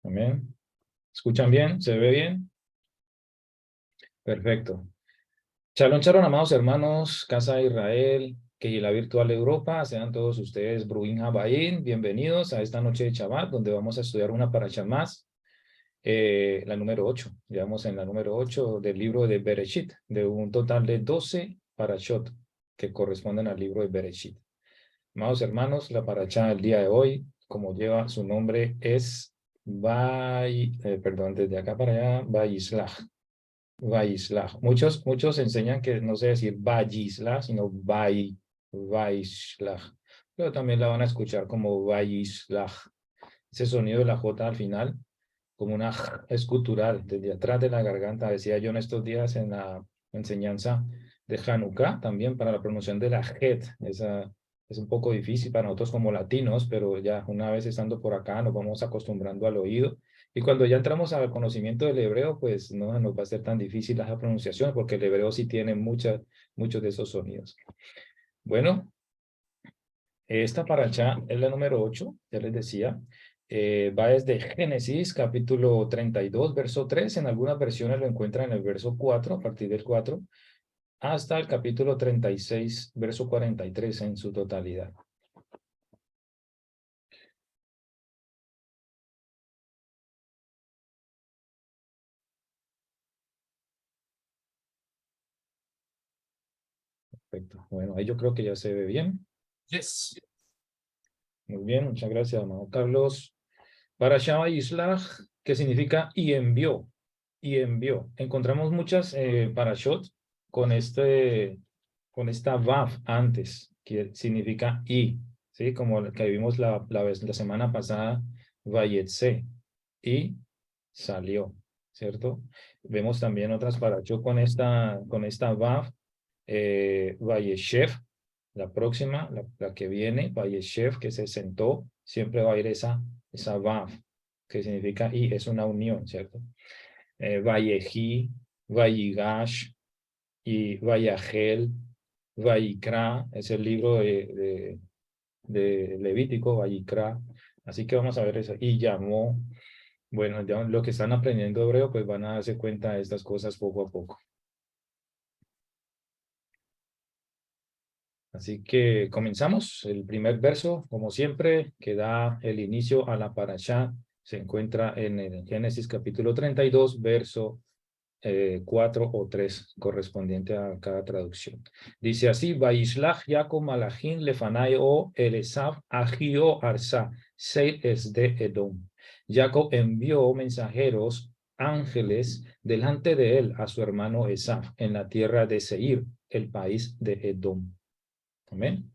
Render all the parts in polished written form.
Amén. ¿Escuchan bien? ¿Se ve bien? Perfecto. Shalom, shalom, amados hermanos, Casa de Israel, que la virtual Europa, sean todos ustedes Bruin Habaín, bienvenidos a esta noche de Shabbat, donde vamos a estudiar una parasha más, la número 8. Llevamos en la número 8 del libro de Bereshit, de un total de 12 parashot que corresponden al libro de Bereshit. Amados hermanos, la parasha del día de hoy, como lleva su nombre, es desde acá para allá, Vayislach. Vayislach. Muchos enseñan que no se decir Vayislach, sino Vayislach. Pero también la van a escuchar como Vayislach. Ese sonido de la J al final, como una J, es cultural, desde atrás de la garganta. Decía yo en estos días en la enseñanza de Hanukkah, también para la pronunciación de la Het. Esa es un poco difícil para nosotros como latinos, pero ya una vez estando por acá nos vamos acostumbrando al oído. Y cuando ya entramos al conocimiento del hebreo, pues no nos va a ser tan difícil la pronunciación, porque el hebreo sí tiene muchos de esos sonidos. Bueno, esta parasha es la número 8, ya les decía. Va desde Génesis, capítulo 32, verso 3. En algunas versiones lo encuentran en el verso 4, a partir del 4, hasta el capítulo 36, verso 43 en su totalidad. Perfecto. Bueno, ahí yo creo que ya se ve bien. Yes. Muy bien, muchas gracias, hermano Carlos. Parashá Vayislach, que significa y envió, y envió. Encontramos muchas parashot con esta vav antes, que significa y, ¿sí? Como la que vimos la semana pasada, Vayetse, y salió, ¿cierto? Vemos también otras parashot con esta vav, Vayeshev, la próxima, la que viene, Vayeshev, que se sentó, siempre va a ir esa vav, que significa y, es una unión, ¿cierto? Vayehi, Vayigash y Vayagel, Vayikra, es el libro de Levítico, Vayikra. Así que vamos a ver eso. Y llamó. Bueno, ya lo que están aprendiendo hebreo, pues van a darse cuenta de estas cosas poco a poco. Así que comenzamos. El primer verso, como siempre, que da el inicio a la parashá, se encuentra en el Génesis capítulo 32, verso 4 o 3, correspondiente a cada traducción. Dice así: Vaishlach Jacob Malachim lefanai o Elesav Agio Arsa, Seir es de Edom. Jacob envió mensajeros, ángeles, delante de él a su hermano Esav, en la tierra de Seir, el país de Edom. Amén.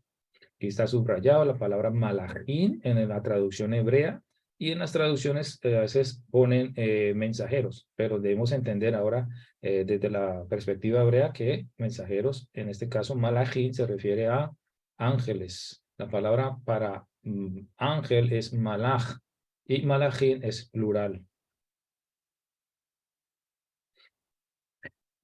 Aquí está subrayado la palabra malachim en la traducción hebrea, y en las traducciones a veces ponen mensajeros, pero debemos entender ahora desde la perspectiva hebrea que mensajeros, en este caso malachim, se refiere a ángeles. La palabra para ángel es malach, y malachim es plural.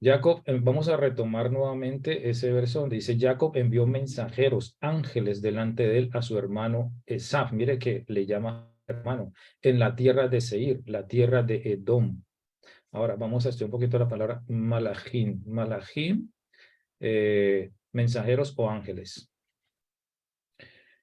Jacob, vamos a retomar nuevamente ese verso donde dice: Jacob envió mensajeros, ángeles, delante de él a su hermano Esaf. Mire que le llama hermano, en la tierra de Seir, la tierra de Edom. Ahora vamos a estudiar un poquito la palabra malachim. Malachim, mensajeros o ángeles.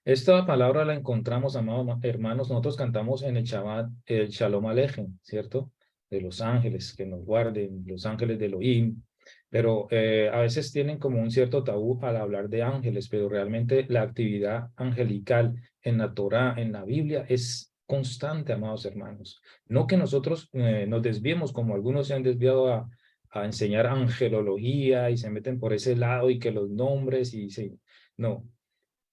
Esta palabra la encontramos, amados hermanos, nosotros cantamos en el Shabbat el Shalom Aleichem, ¿cierto? De los ángeles que nos guarden, los ángeles de Elohim, pero a veces tienen como un cierto tabú al hablar de ángeles, pero realmente la actividad angelical en la Torá, en la Biblia, es constante, amados hermanos. No que nosotros nos desviemos, como algunos se han desviado a enseñar angelología y se meten por ese lado y que los nombres y sí, no.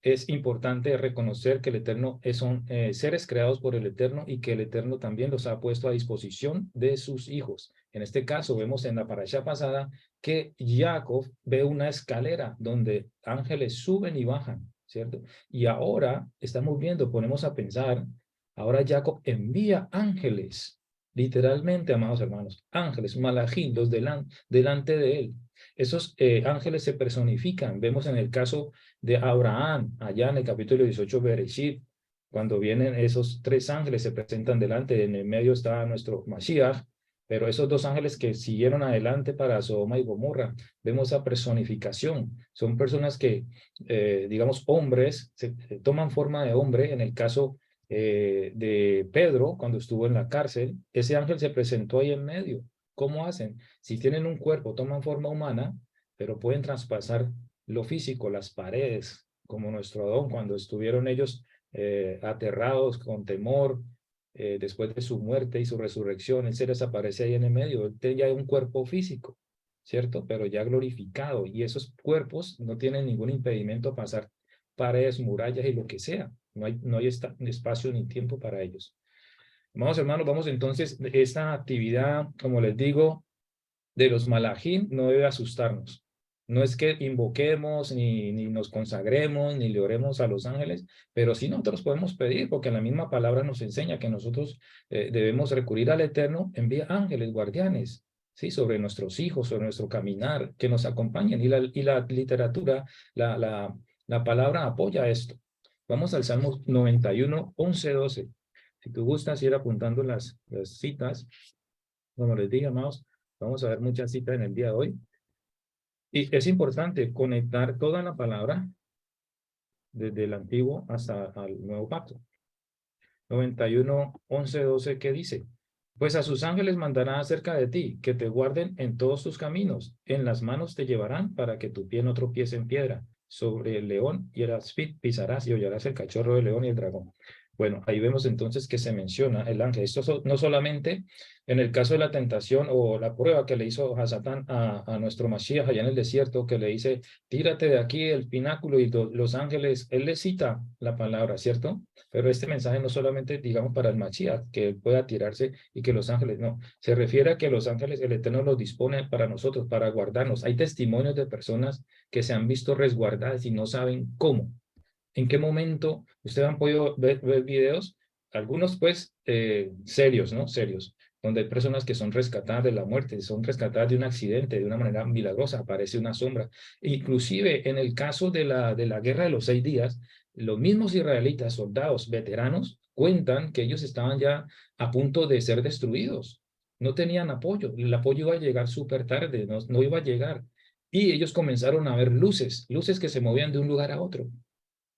Es importante reconocer que el Eterno son seres creados por el Eterno y que el Eterno también los ha puesto a disposición de sus hijos. En este caso, vemos en la parasha pasada que Jacob ve una escalera donde ángeles suben y bajan, ¿cierto? Y ahora estamos viendo, ponemos a pensar, ahora Jacob envía ángeles, literalmente, amados hermanos, ángeles, malachim, los delante de él. Esos ángeles se personifican. Vemos en el caso de Abraham, allá en el capítulo 18, Bereshit, Cuando vienen esos tres ángeles, se presentan delante, en el medio está nuestro Mashiach, pero esos dos ángeles que siguieron adelante para Sodoma y Gomorra, vemos esa personificación. Son personas que, digamos, hombres, toman forma de hombre. En el caso de Pedro, cuando estuvo en la cárcel, ese ángel se presentó ahí en medio. ¿Cómo hacen? Si tienen un cuerpo, toman forma humana, pero pueden traspasar lo físico, las paredes, como nuestro Adón, cuando estuvieron ellos aterrados, con temor, después de su muerte y su resurrección, él se les aparece ahí en el medio. Él tenía un cuerpo físico, ¿cierto? Pero ya glorificado, y esos cuerpos no tienen ningún impedimento a pasar paredes, murallas y lo que sea. No hay espacio ni tiempo para ellos. Vamos, hermanos, vamos entonces, esta actividad, como les digo, de los malajín no debe asustarnos. No es que invoquemos, ni nos consagremos, ni le oremos a los ángeles, pero sí nosotros podemos pedir, porque la misma palabra nos enseña que nosotros debemos recurrir al Eterno, envía ángeles, guardianes, ¿sí? Sobre nuestros hijos, sobre nuestro caminar, que nos acompañen. Y la literatura, la palabra apoya esto. Vamos al Salmo 91, 11, 12. Si tú gustas ir apuntando las citas, como les dije, amados, vamos a ver muchas citas en el día de hoy. Y es importante conectar toda la palabra desde el antiguo hasta el nuevo pacto. 91, 11, 12, ¿qué dice? Pues a sus ángeles mandará acerca de ti, que te guarden en todos tus caminos. En las manos te llevarán para que tu pie no tropiece en piedra. Sobre el león y el áspid pisarás y hollarás el cachorro del león y el dragón. Bueno, ahí vemos entonces que se menciona el ángel. Esto no solamente en el caso de la tentación o la prueba que le hizo a Satán a nuestro Mashiach allá en el desierto, que le dice, tírate de aquí el pináculo, y los ángeles, él le cita la palabra, ¿cierto? Pero este mensaje no solamente, digamos, para el Mashiach, que él pueda tirarse y que los ángeles, no. Se refiere a que los ángeles, el Eterno los dispone para nosotros, para guardarnos. Hay testimonios de personas que se han visto resguardadas y no saben cómo. ¿En qué momento? Ustedes han podido ver videos, algunos pues serios, ¿no? Serios, donde hay personas que son rescatadas de la muerte, son rescatadas de un accidente, de una manera milagrosa, aparece una sombra. Inclusive en el caso de la guerra de los 6 días, los mismos israelitas, soldados, veteranos, cuentan que ellos estaban ya a punto de ser destruidos. No tenían apoyo, el apoyo iba a llegar súper tarde, no iba a llegar. Y ellos comenzaron a ver luces, luces que se movían de un lugar a otro,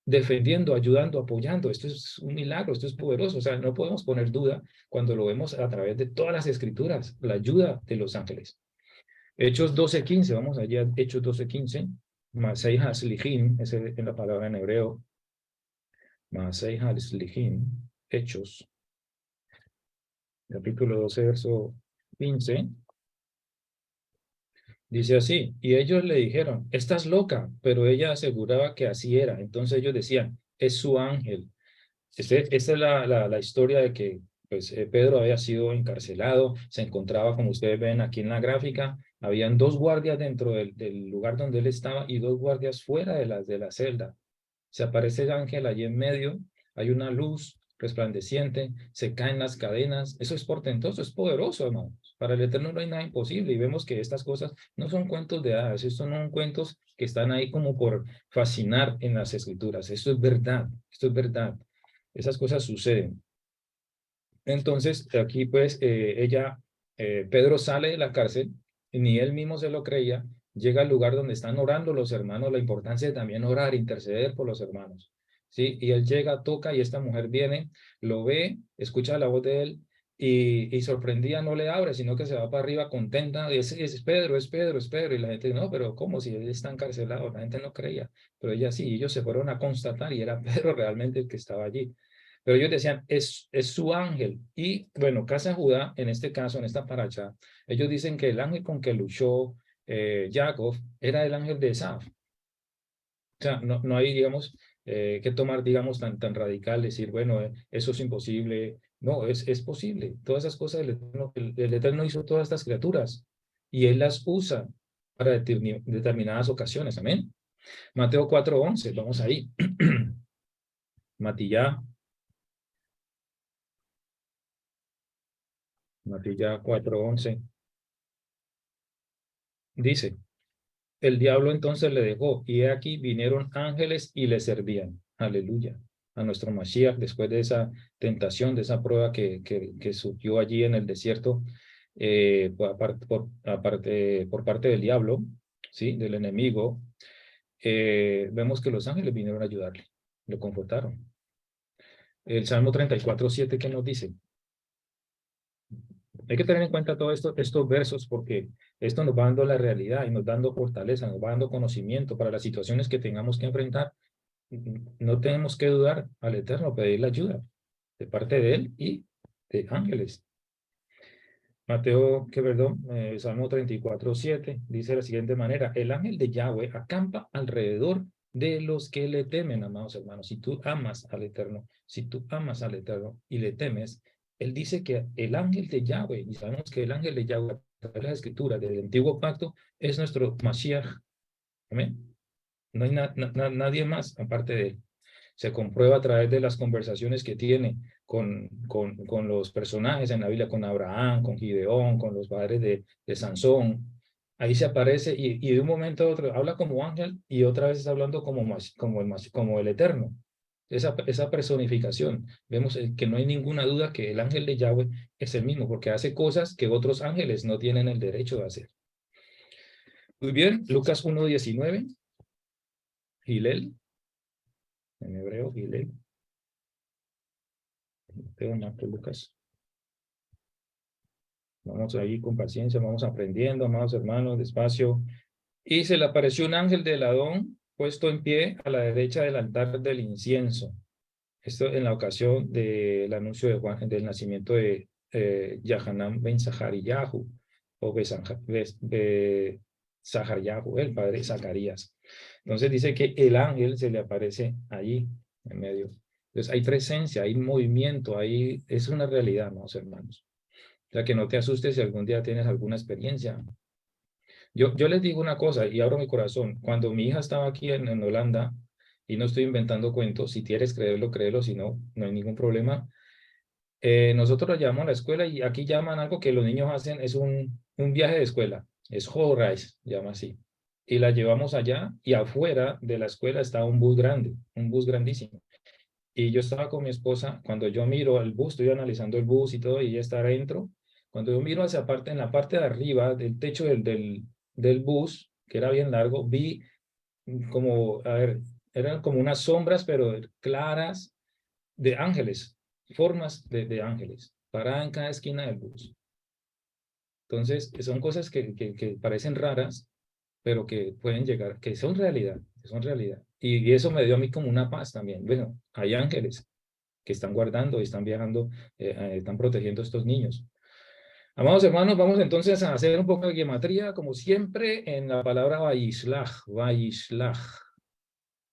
defendiendo, ayudando, apoyando. Esto es un milagro, esto es poderoso. O sea, no podemos poner duda cuando lo vemos a través de todas las escrituras, la ayuda de los ángeles. Hechos 12:15, vamos allá, Hechos 12:15. Masei Haslijim, esa es la palabra en hebreo. Masei Haslijim, Hechos, capítulo 12, verso 15. Dice así, y ellos le dijeron, estás loca, pero ella aseguraba que así era. Entonces ellos decían, es su ángel. Esta es la historia de que pues, Pedro había sido encarcelado, se encontraba, como ustedes ven aquí en la gráfica, habían dos guardias dentro del lugar donde él estaba y dos guardias fuera de la celda. Se aparece el ángel allí en medio, hay una luz resplandeciente, se caen las cadenas. Eso es portentoso, es poderoso, hermanos. Para el Eterno no hay nada imposible, y vemos que estas cosas no son cuentos de hadas, estos no son cuentos que están ahí como por fascinar en las escrituras. Esto es verdad, esto es verdad. Esas cosas suceden. Entonces, aquí pues Pedro sale de la cárcel, y ni él mismo se lo creía, llega al lugar donde están orando los hermanos, la importancia de también orar, interceder por los hermanos, ¿sí? Y él llega, toca, y esta mujer viene, lo ve, escucha la voz de él, y sorprendida no le abre, sino que se va para arriba contenta, es Pedro, es Pedro, es Pedro, y la gente, no, pero ¿cómo? Si él está encarcelado, la gente no creía, pero ella sí, ellos se fueron a constatar, y era Pedro realmente el que estaba allí. Pero ellos decían, es su ángel. Y bueno, Casa Judá, en este caso, en esta paracha, ellos dicen que el ángel con que luchó Jacob era el ángel de Esaf. O sea, no hay, digamos, que tomar, digamos, tan radical, decir, bueno, eso es imposible. No, es posible. Todas esas cosas, el Eterno hizo todas estas criaturas y Él las usa para determinadas ocasiones. Amén. Mateo 4:11, vamos ahí. Matilla 4:11. Dice, el diablo entonces le dejó, y he aquí vinieron ángeles y le servían. Aleluya. a nuestro Mashiach después de esa tentación, de esa prueba que surgió allí en el desierto por parte del diablo, ¿sí? Del enemigo. Vemos que los ángeles vinieron a ayudarle, lo confortaron. El Salmo 34:7, ¿qué nos dice? Hay que tener en cuenta todos estos versos porque esto nos va dando la realidad y nos dando fortaleza, nos va dando conocimiento para las situaciones que tengamos que enfrentar. No tenemos que dudar al Eterno, pedirle ayuda de parte de Él y de ángeles. Salmo 34:7 dice de la siguiente manera: el ángel de Yahweh acampa alrededor de los que le temen, amados hermanos. Si tú amas al Eterno, si tú amas al Eterno y le temes, él dice que el ángel de Yahweh, y sabemos que el ángel de Yahweh, a través de las escrituras del antiguo pacto, es nuestro Mashiach. Amén. No hay nadie más aparte de él. Se comprueba a través de las conversaciones que tiene con los personajes en la Biblia, con Abraham, con Gideón, con los padres de Sansón. Ahí se aparece y de un momento a otro habla como ángel y otra vez está hablando como el Eterno. Esa personificación. Vemos que no hay ninguna duda que el ángel de Yahweh es el mismo, porque hace cosas que otros ángeles no tienen el derecho de hacer. Muy bien, Lucas 1:19. Gilel, en hebreo, Gilel. Tengo Marcos, Lucas. Vamos ahí con paciencia, vamos aprendiendo, amados hermanos, despacio. Y se le apareció un ángel del Adón puesto en pie a la derecha del altar del incienso. Esto en la ocasión del anuncio de Juan, del nacimiento de Yahanan ben Zahariyahu, o Zahariyahu, el padre de Zacarías. Entonces dice que el ángel se le aparece allí, en medio. Entonces hay presencia, hay movimiento, es una realidad, amados hermanos. O sea, que no te asustes si algún día tienes alguna experiencia. Yo les digo una cosa y abro mi corazón. Cuando mi hija estaba aquí en Holanda, y no estoy inventando cuentos, si quieres creerlo, créelo, si no, no hay ningún problema. Nosotros la llevamos a la escuela y aquí llaman algo que los niños hacen, es un viaje de escuela, es Reis, llama así. Y la llevamos allá y afuera de la escuela está un bus grande, un bus grandísimo. Y yo estaba con mi esposa, cuando yo miro el bus, estoy analizando el bus y todo, y ella está adentro. Cuando yo miro hacia parte, en la parte de arriba del techo del bus, que era bien largo, vi como, a ver, eran como unas sombras, pero claras, de ángeles, formas de ángeles, paradas en cada esquina del bus. Entonces, son cosas que parecen raras, pero que pueden llegar, que son realidad, que son realidad. Y eso me dio a mí como una paz también. Bueno, hay ángeles que están guardando y están viajando, están protegiendo a estos niños. Amados hermanos, vamos entonces a hacer un poco de gematría, como siempre, en la palabra Vaishlach, Vaishlach.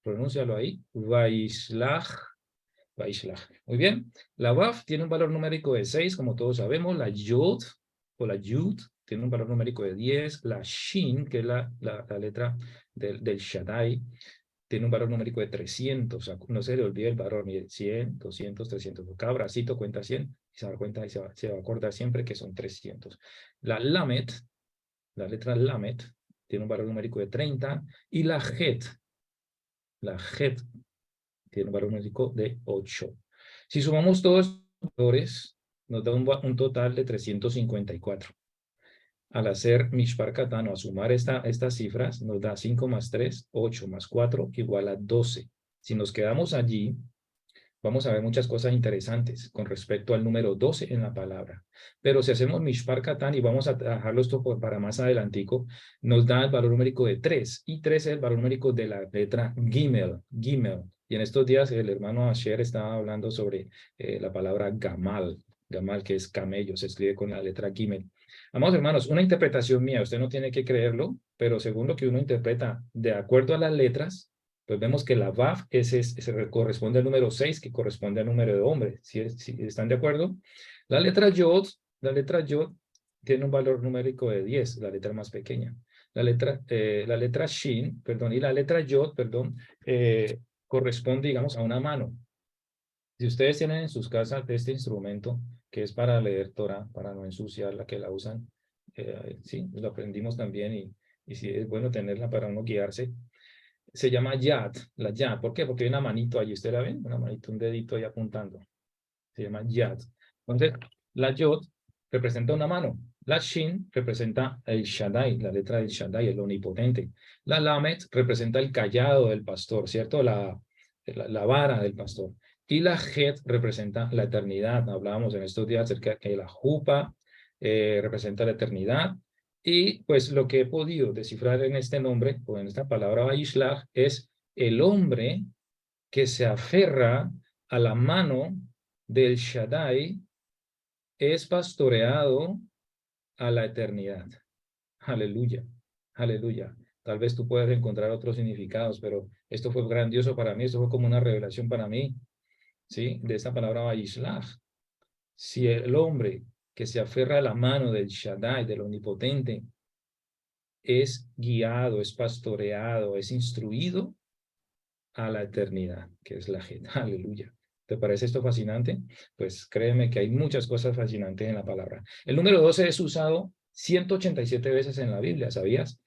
Pronúncialo ahí, Vaishlach, Vaishlach. Muy bien, la Waf tiene un valor numérico de 6, como todos sabemos. La Yod, o la Yud, tiene un valor numérico de 10. La Shin, que es la letra del Shaddai, tiene un valor numérico de 300, o sea, no se le olvide el valor, mire, 100, 200, 300. Cada bracito cuenta 100 y se va a dar cuenta y se va a acordar siempre que son 300. La Lamet, la letra Lamet, tiene un valor numérico de 30 y la Het tiene un valor numérico de 8. Si sumamos todos los valores, nos da un total de 354. Al hacer Mishpar Katan o a sumar estas cifras, nos da 5 más 3, 8 más 4, igual a 12. Si nos quedamos allí, vamos a ver muchas cosas interesantes con respecto al número 12 en la palabra. Pero si hacemos Mishpar Katan y vamos a dejarlo esto para más adelantico, nos da el valor numérico de 3. Y 3 es el valor numérico de la letra Gimel. Gimel. Y en estos días el hermano Asher estaba hablando sobre la palabra Gamal. Gamal, que es camello, se escribe con la letra Gimel. Amados hermanos, una interpretación mía, usted no tiene que creerlo, pero según lo que uno interpreta de acuerdo a las letras, pues vemos que la Vav corresponde al número 6, que corresponde al número de hombre. Si están de acuerdo? La letra Yod tiene un valor numérico de 10, la letra más pequeña. La letra Shin, perdón, y la letra Yod, perdón, corresponde, digamos, a una mano. Si ustedes tienen en sus casas este instrumento, que es para leer Torah, para no ensuciarla, que la usan, sí, lo aprendimos también y sí es bueno tenerla para uno guiarse. se llama Yad, la Yad. ¿Por qué? Porque hay una manito allí, ¿usted la ven? Una manito, un dedito ahí apuntando. Se llama Yad. Entonces, la Yod representa una mano. La Shin representa el Shaddai, la letra del Shaddai, el omnipotente. La Lamet representa el callado del pastor, ¿cierto? La vara del pastor. Y la Het representa la eternidad. Hablábamos en estos días acerca de que la Jupa representa la eternidad. Y pues lo que he podido descifrar en este nombre, o en esta palabra Vaishlach, es el hombre que se aferra a la mano del Shaddai, es pastoreado a la eternidad. Aleluya, aleluya. Tal vez tú puedas encontrar otros significados, pero esto fue grandioso para mí, esto fue como una revelación para mí, ¿sí? De esta palabra Vaishlach. Si el hombre que se aferra a la mano del Shaddai, del Omnipotente, es guiado, es pastoreado, es instruido a la eternidad, que es la gente. Aleluya. ¿Te parece esto fascinante? Pues créeme que hay muchas cosas fascinantes en la palabra. El número 12 es usado 187 veces en la Biblia, ¿sabías?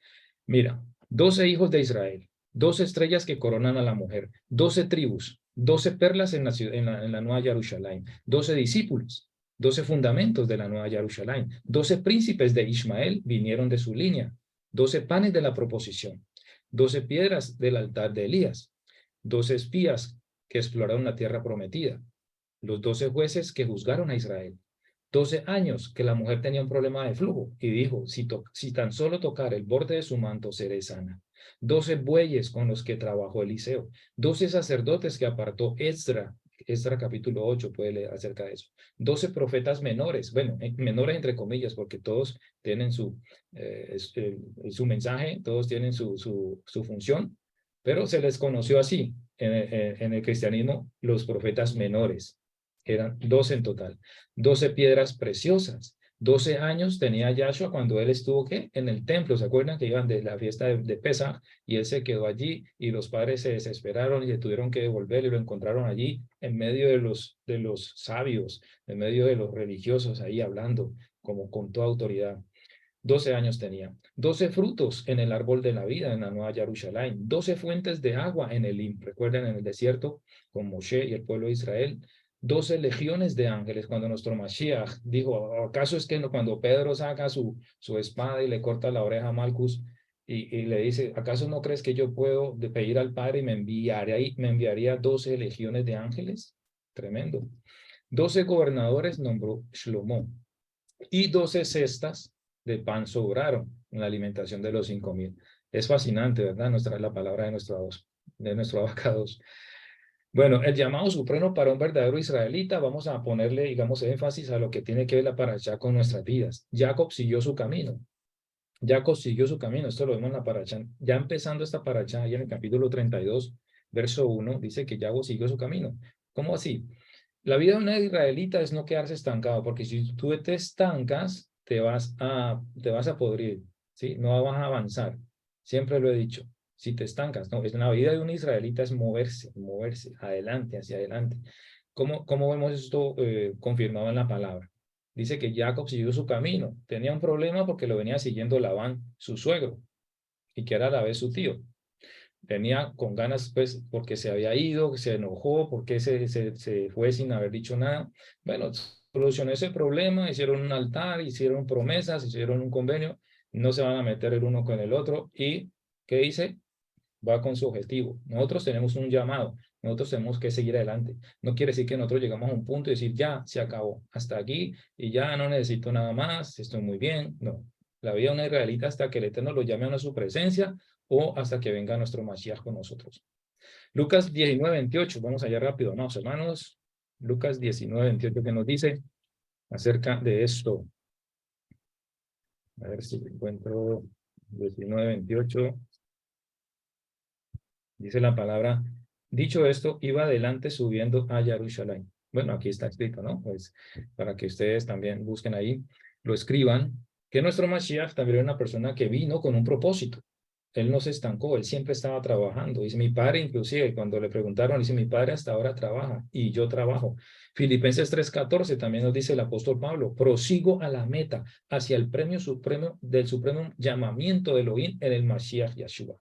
Mira, 12 hijos de Israel, 12 estrellas que coronan a la mujer, 12 tribus, 12 perlas en la Nueva Jerusalén, 12 discípulos, 12 fundamentos de la Nueva Jerusalén, 12 príncipes de Ismael vinieron de su línea, 12 panes de la proposición, 12 piedras del altar de Elías, 12 espías que exploraron la tierra prometida, los 12 jueces que juzgaron a Israel, 12 años que la mujer tenía un problema de flujo y dijo, si tan solo tocar el borde de su manto seré sana. 12 bueyes con los que trabajó Eliseo, 12 sacerdotes que apartó Esdra capítulo 8 puede leer acerca de eso. 12 profetas menores, bueno, menores entre comillas, porque todos tienen su mensaje, todos tienen su función, pero se les conoció así en el cristianismo, los profetas menores. Eran 12 en total. 12 piedras preciosas. 12 años tenía Yahshua cuando él estuvo ¿qué? En el templo. ¿Se acuerdan que iban de la fiesta de Pesach? Y él se quedó allí y los padres se desesperaron y se tuvieron que devolver y lo encontraron allí en medio de los sabios, en medio de los religiosos ahí hablando como con toda autoridad. 12 años tenía. 12 frutos en el árbol de la vida en la Nueva Jerusalén. 12 fuentes de agua en Elim. Recuerden en el desierto con Moshe y el pueblo de Israel. 12 legiones de ángeles cuando nuestro Mashiach dijo, ¿acaso es que cuando Pedro saca su espada y le corta la oreja a Malcus y le dice, ¿acaso no crees que yo puedo pedir al Padre y me enviaría 12 legiones de ángeles? Tremendo. 12 gobernadores nombró Shlomo y 12 cestas de pan sobraron en la alimentación de los 5,000. Es fascinante, ¿verdad? La palabra de nuestro abacados. Bueno, el llamado supremo para un verdadero israelita, vamos a ponerle, digamos, énfasis a lo que tiene que ver la parashá con nuestras vidas. Jacob siguió su camino. Jacob siguió su camino. Esto lo vemos en la parashá. Ya empezando esta parashá, ahí en el capítulo 32, verso 1, dice que Jacob siguió su camino. ¿Cómo así? La vida de un israelita es no quedarse estancado, porque si tú te estancas, te vas a podrir, ¿sí? No vas a avanzar. Siempre lo he dicho. Si te estancas, no, la vida de un israelita es moverse, adelante, hacia adelante. ¿Cómo vemos esto confirmado en la palabra? Dice que Jacob siguió su camino. Tenía un problema porque lo venía siguiendo Labán, su suegro, y que era a la vez su tío. Venía con ganas, pues, porque se había ido, se enojó, porque se fue sin haber dicho nada. Bueno, solucionó ese problema, hicieron un altar, hicieron promesas, hicieron un convenio, no se van a meter el uno con el otro. ¿Y qué dice? Va con su objetivo. Nosotros tenemos un llamado, nosotros tenemos que seguir adelante. No quiere decir que nosotros llegamos a un punto y decir, ya, se acabó, hasta aquí, y ya no necesito nada más, estoy muy bien. No, la vida de un israelita hasta que el Eterno lo llame a su presencia o hasta que venga nuestro Mashiach con nosotros. Lucas 19:28, vamos allá rápido, amados hermanos. Lucas 19:28 que nos dice acerca de esto. A ver si encuentro 19:28. Dice la palabra, dicho esto, iba adelante subiendo a Jerusalén. Bueno, aquí está escrito, ¿no? Pues para que ustedes también busquen ahí, lo escriban, que nuestro Mashiach también era una persona que vino con un propósito. Él no se estancó, él siempre estaba trabajando. Dice, mi padre inclusive, cuando le preguntaron, dice, mi padre hasta ahora trabaja y yo trabajo. Filipenses 3:14 también nos dice el apóstol Pablo, prosigo a la meta, hacia el premio supremo del supremo llamamiento de Elohim en el Mashiach Yeshua.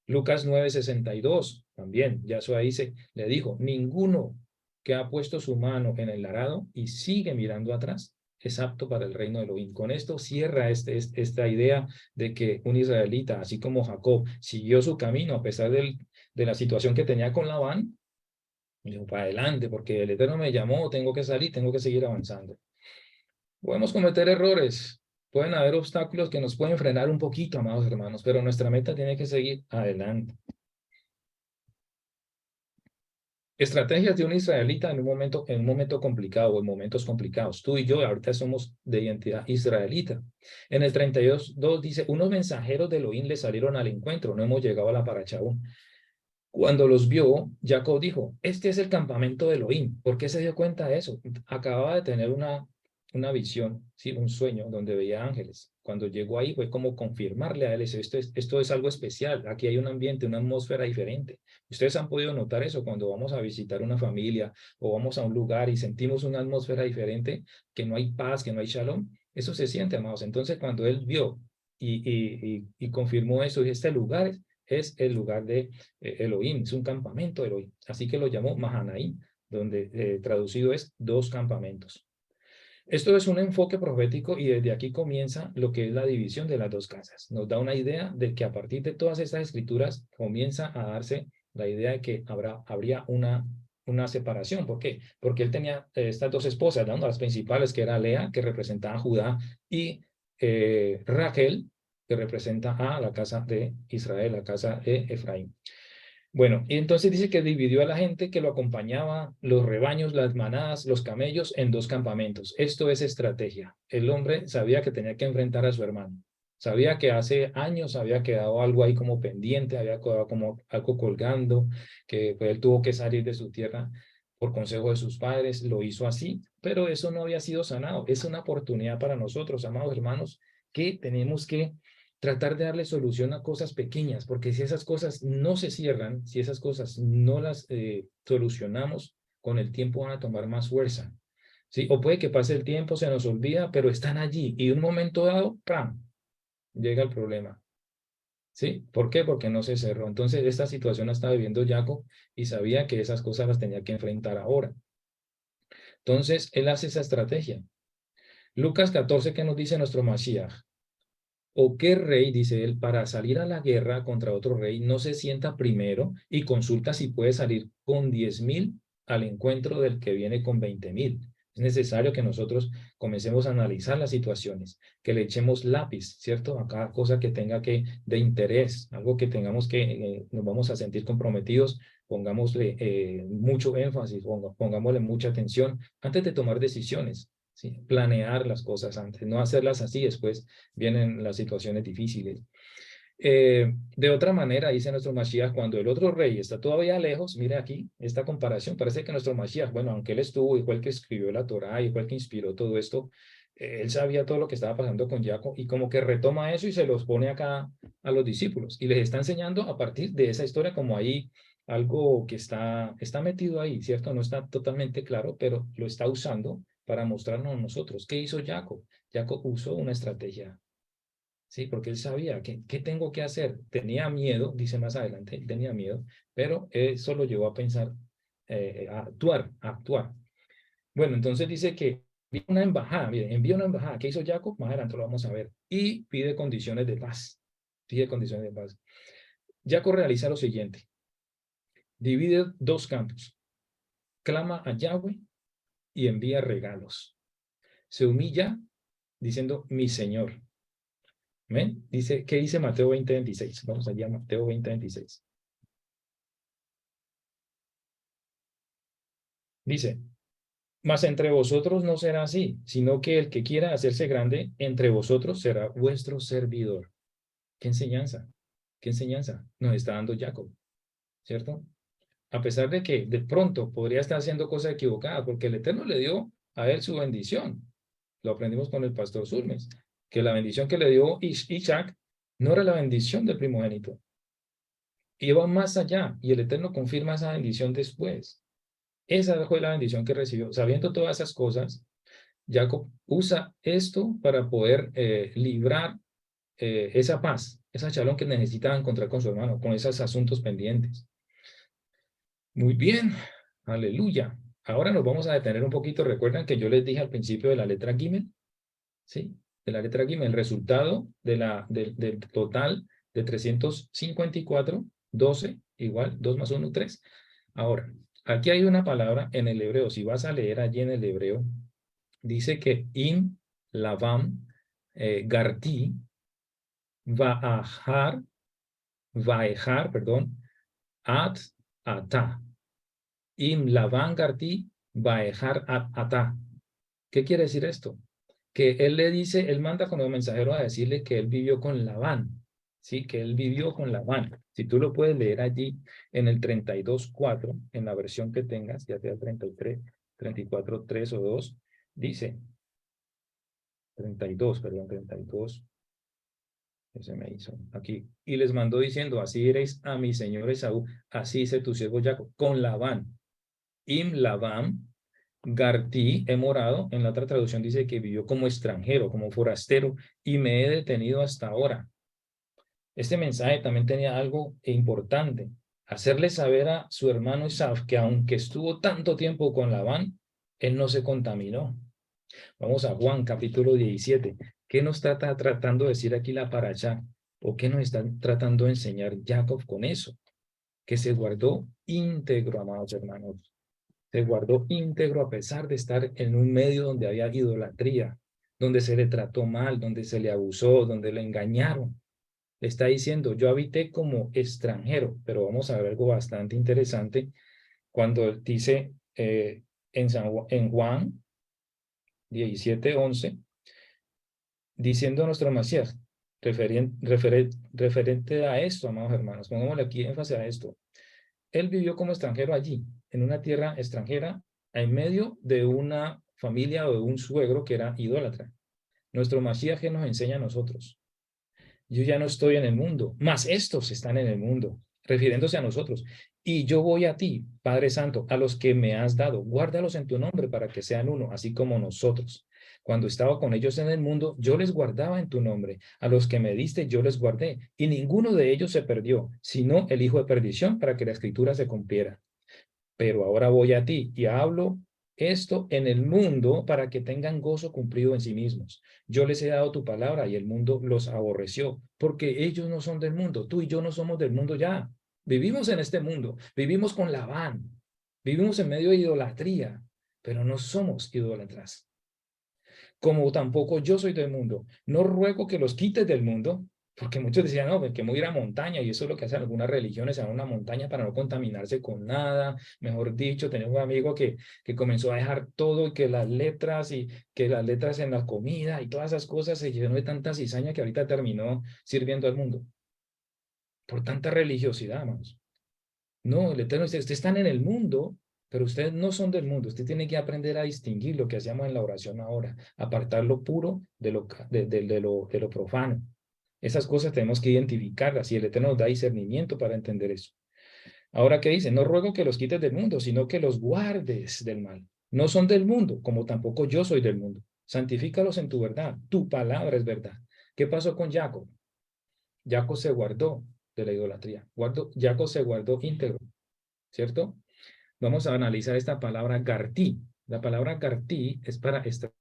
Lucas 9:62, también, Yahshua le dijo, ninguno que ha puesto su mano en el arado y sigue mirando atrás es apto para el reino de Elohim. Con esto cierra esta idea de que un israelita, así como Jacob, siguió su camino a pesar de la situación que tenía con Labán, y dijo, para adelante, porque el Eterno me llamó, tengo que salir, tengo que seguir avanzando. Podemos cometer errores, pueden haber obstáculos que nos pueden frenar un poquito, amados hermanos, pero nuestra meta tiene que seguir adelante. Estrategias de un israelita en un momento complicado o en momentos complicados. Tú y yo ahorita somos de identidad israelita. En el 32:2 dice, unos mensajeros de Elohim le salieron al encuentro, no hemos llegado a la paracha aún. Cuando los vio, Jacob dijo, este es el campamento de Elohim. ¿Por qué se dio cuenta de eso? Acababa de tener una visión, ¿sí? Un sueño donde veía ángeles. Cuando llegó ahí fue como confirmarle a él, esto es algo especial, aquí hay un ambiente, una atmósfera diferente. Ustedes han podido notar eso cuando vamos a visitar una familia o vamos a un lugar y sentimos una atmósfera diferente, que no hay paz, que no hay shalom. Eso se siente, amados. Entonces cuando él vio y confirmó eso, este lugar es el lugar de Elohim, es un campamento de Elohim. Así que lo llamó Mahanaim, donde traducido es dos campamentos. Esto es un enfoque profético y desde aquí comienza lo que es la división de las dos casas. Nos da una idea de que a partir de todas estas escrituras comienza a darse la idea de que habría una separación. ¿Por qué? Porque él tenía estas dos esposas, ¿no? Las principales, que era Lea, que representaba a Judá, y Raquel, que representa a la casa de Israel, la casa de Efraín. Bueno, y entonces dice que dividió a la gente que lo acompañaba, los rebaños, las manadas, los camellos, en dos campamentos. Esto es estrategia. El hombre sabía que tenía que enfrentar a su hermano. Sabía que hace años había quedado algo ahí como pendiente, había quedado como algo colgando, que pues, él tuvo que salir de su tierra por consejo de sus padres, lo hizo así, pero eso no había sido sanado. Es una oportunidad para nosotros, amados hermanos, que tenemos que tratar de darle solución a cosas pequeñas, porque si esas cosas no se cierran, si esas cosas no las solucionamos, con el tiempo van a tomar más fuerza. ¿Sí? O puede que pase el tiempo, se nos olvida, pero están allí y de un momento dado, ¡pam!, llega el problema. ¿Sí? ¿Por qué? Porque no se cerró. Entonces, esta situación la estaba viviendo Jacob y sabía que esas cosas las tenía que enfrentar ahora. Entonces, él hace esa estrategia. Lucas 14, ¿qué nos dice nuestro Mashiach? ¿O qué rey, dice él, para salir a la guerra contra otro rey, no se sienta primero y consulta si puede salir con 10,000 al encuentro del que viene con 20,000? Es necesario que nosotros comencemos a analizar las situaciones, que le echemos lápiz, ¿cierto? A cada cosa que tenga de interés, algo que tengamos que, nos vamos a sentir comprometidos, pongámosle mucho énfasis, pongámosle mucha atención antes de tomar decisiones. ¿Sí? Planear las cosas antes, no hacerlas así, después vienen las situaciones difíciles. De otra manera, dice nuestro Mashiach, cuando el otro rey está todavía lejos, mire aquí esta comparación, parece que nuestro Mashiach, bueno, aunque él estuvo y fue el que escribió la Torá y fue el que inspiró todo esto, él sabía todo lo que estaba pasando con Jacob y como que retoma eso y se los pone acá a los discípulos y les está enseñando a partir de esa historia como ahí algo que está metido ahí, ¿cierto? No está totalmente claro, pero lo está usando para mostrarnos a nosotros. ¿Qué hizo Jacob? Jacob usó una estrategia, ¿sí? Porque él sabía qué tengo que hacer. Tenía miedo, dice más adelante, él tenía miedo, pero eso lo llevó a pensar, a actuar. Bueno, entonces dice que envía una embajada, miren, envía una embajada. ¿Qué hizo Jacob? Más adelante lo vamos a ver. Y pide condiciones de paz. Pide condiciones de paz. Jacob realiza lo siguiente. Divide dos campos. Clama a Yahweh y envía regalos. Se humilla diciendo, mi Señor. ¿Ven? Dice, ¿qué dice Mateo 20:26? Vamos allá a Mateo 20:26. Dice, mas entre vosotros no será así, sino que el que quiera hacerse grande entre vosotros será vuestro servidor. ¿Qué enseñanza? ¿Qué enseñanza nos está dando Jacob? ¿Cierto? A pesar de que de pronto podría estar haciendo cosas equivocadas, porque el Eterno le dio a él su bendición. Lo aprendimos con el pastor Zulmes, que la bendición que le dio Isaac no era la bendición del primogénito. Iba más allá y el Eterno confirma esa bendición después. Esa fue la bendición que recibió. Sabiendo todas esas cosas, Jacob usa esto para poder librar esa paz esa Shalom que necesitaba encontrar con su hermano, con esos asuntos pendientes. Muy bien, aleluya. Ahora nos vamos a detener un poquito. Recuerdan que yo les dije al principio de la letra Gimel, ¿sí? De la letra Gimel, el resultado del total de 354, 12, igual, 2 más 1, 3. Ahora, aquí hay una palabra en el hebreo. Si vas a leer allí en el hebreo, dice que in, lavam, garti, va'ajar, vaejar, perdón, at, ata. Im lavam garti, vaejar at, ata. ¿Qué quiere decir esto? Que él le dice, él manda con los mensajeros a decirle que él vivió con Labán, ¿sí? Que él vivió con Labán. Si tú lo puedes leer allí en el 32.4, en la versión que tengas, ya sea 33, 34, 3 o 2, dice, 32, perdón, 32, que se me hizo aquí, y les mandó diciendo, así iréis a mi señor Esaú, así dice tu siervo Jacob, con Labán, Im Labán, Gartí, he morado, en la otra traducción dice que vivió como extranjero, como forastero, y me he detenido hasta ahora. Este mensaje también tenía algo importante, hacerle saber a su hermano Esaf que aunque estuvo tanto tiempo con Labán, él no se contaminó. Vamos a Juan capítulo 17. ¿Qué nos está tratando de decir aquí la paracha? ¿O qué nos está tratando de enseñar Jacob con eso? Que se guardó íntegro, amados hermanos. Se guardó íntegro a pesar de estar en un medio donde había idolatría, donde se le trató mal, donde se le abusó, donde le engañaron. Le está diciendo, yo habité como extranjero, pero vamos a ver algo bastante interesante cuando dice en Juan 17:11, diciendo a nuestro Mesías, referente a esto, amados hermanos, pongámosle aquí énfasis a esto. Él vivió como extranjero allí, en una tierra extranjera, en medio de una familia o de un suegro que era idólatra. Nuestro Mashiach nos enseña a nosotros. Yo ya no estoy en el mundo, mas estos están en el mundo, refiriéndose a nosotros. Y yo voy a ti, Padre Santo, a los que me has dado, guárdalos en tu nombre para que sean uno, así como nosotros. Cuando estaba con ellos en el mundo, yo les guardaba en tu nombre. A los que me diste, yo les guardé. Y ninguno de ellos se perdió, sino el hijo de perdición, para que la escritura se cumpliera. Pero ahora voy a ti y hablo esto en el mundo para que tengan gozo cumplido en sí mismos. Yo les he dado tu palabra y el mundo los aborreció, porque ellos no son del mundo. Tú y yo no somos del mundo ya. Vivimos en este mundo, vivimos con Labán, vivimos en medio de idolatría, pero no somos idólatras. Como tampoco yo soy del mundo. No ruego que los quites del mundo, porque muchos decían, no, que me voy a ir a montaña, y eso es lo que hacen algunas religiones, se van a una montaña para no contaminarse con nada. Mejor dicho, tenemos un amigo que comenzó a dejar todo, y que las letras, y que las letras en la comida, y todas esas cosas, se llenó de tanta cizaña que ahorita terminó sirviendo al mundo. Por tanta religiosidad, hermanos. No, el Eterno dice, ustedes están en el mundo, pero ustedes no son del mundo. Usted tiene que aprender a distinguir lo que hacíamos en la oración ahora, apartar lo puro de lo profano. Esas cosas tenemos que identificarlas y el Eterno nos da discernimiento para entender eso. Ahora, ¿qué dice? No ruego que los quites del mundo, sino que los guardes del mal. No son del mundo, como tampoco yo soy del mundo. Santifícalos en tu verdad. Tu palabra es verdad. ¿Qué pasó con Jacob? Jacob se guardó de la idolatría. Jacob se guardó íntegro, ¿cierto? Vamos a analizar esta palabra gartí. La palabra gartí es para extraer,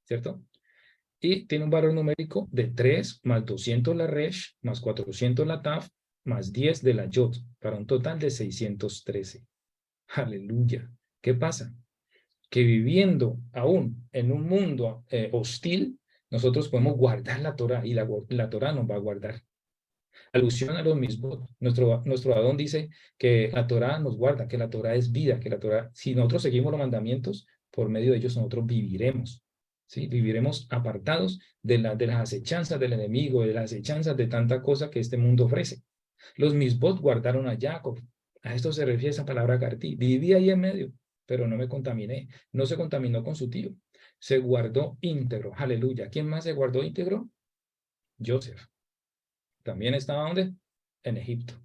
¿cierto? Y tiene un valor numérico de 3 más 200 la resh, más 400 la taf, más 10 de la yod, para un total de 613. Aleluya. ¿Qué pasa? Que viviendo aún en un mundo hostil, nosotros podemos guardar la Torah y la Torah nos va a guardar. Alusión a los mismos, nuestro Adón dice que la Torah nos guarda, que la Torah es vida, que la Torah, si nosotros seguimos los mandamientos, por medio de ellos nosotros viviremos, ¿sí? Viviremos apartados de las acechanzas del enemigo, de las acechanzas de tanta cosa que este mundo ofrece. Los misbot guardaron a Jacob. A esto se refiere esa palabra Gartí. Viví ahí en medio, pero no me contaminé. No se contaminó con su tío. Se guardó íntegro. Aleluya. ¿Quién más se guardó íntegro? Joseph. También estaba ¿dónde? En Egipto.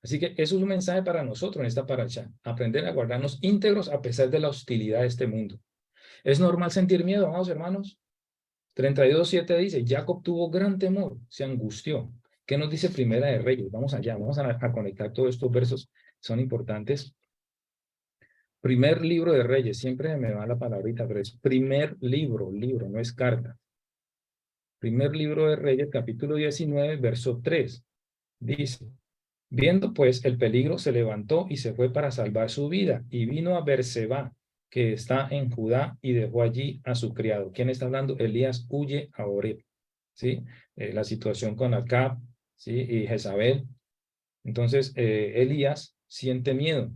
Así que eso es un mensaje para nosotros en esta paracha. Aprender a guardarnos íntegros a pesar de la hostilidad de este mundo. ¿Es normal sentir miedo, amados hermanos? 32:7 dice, Jacob tuvo gran temor, se angustió. ¿Qué nos dice Primera de Reyes? Vamos allá, vamos a conectar todos estos versos, son importantes. Primer libro de Reyes, siempre me va la palabrita, pero es primer libro, no es carta. Primer libro de Reyes, capítulo 19, verso 3. Dice, viendo pues el peligro, se levantó y se fue para salvar su vida, y vino a Berseba, que está en Judá, y dejó allí a su criado. ¿Quién está hablando? Elías huye a Oreb, ¿sí? La situación con Acab, ¿sí? Y Jezabel. Entonces, Elías siente miedo,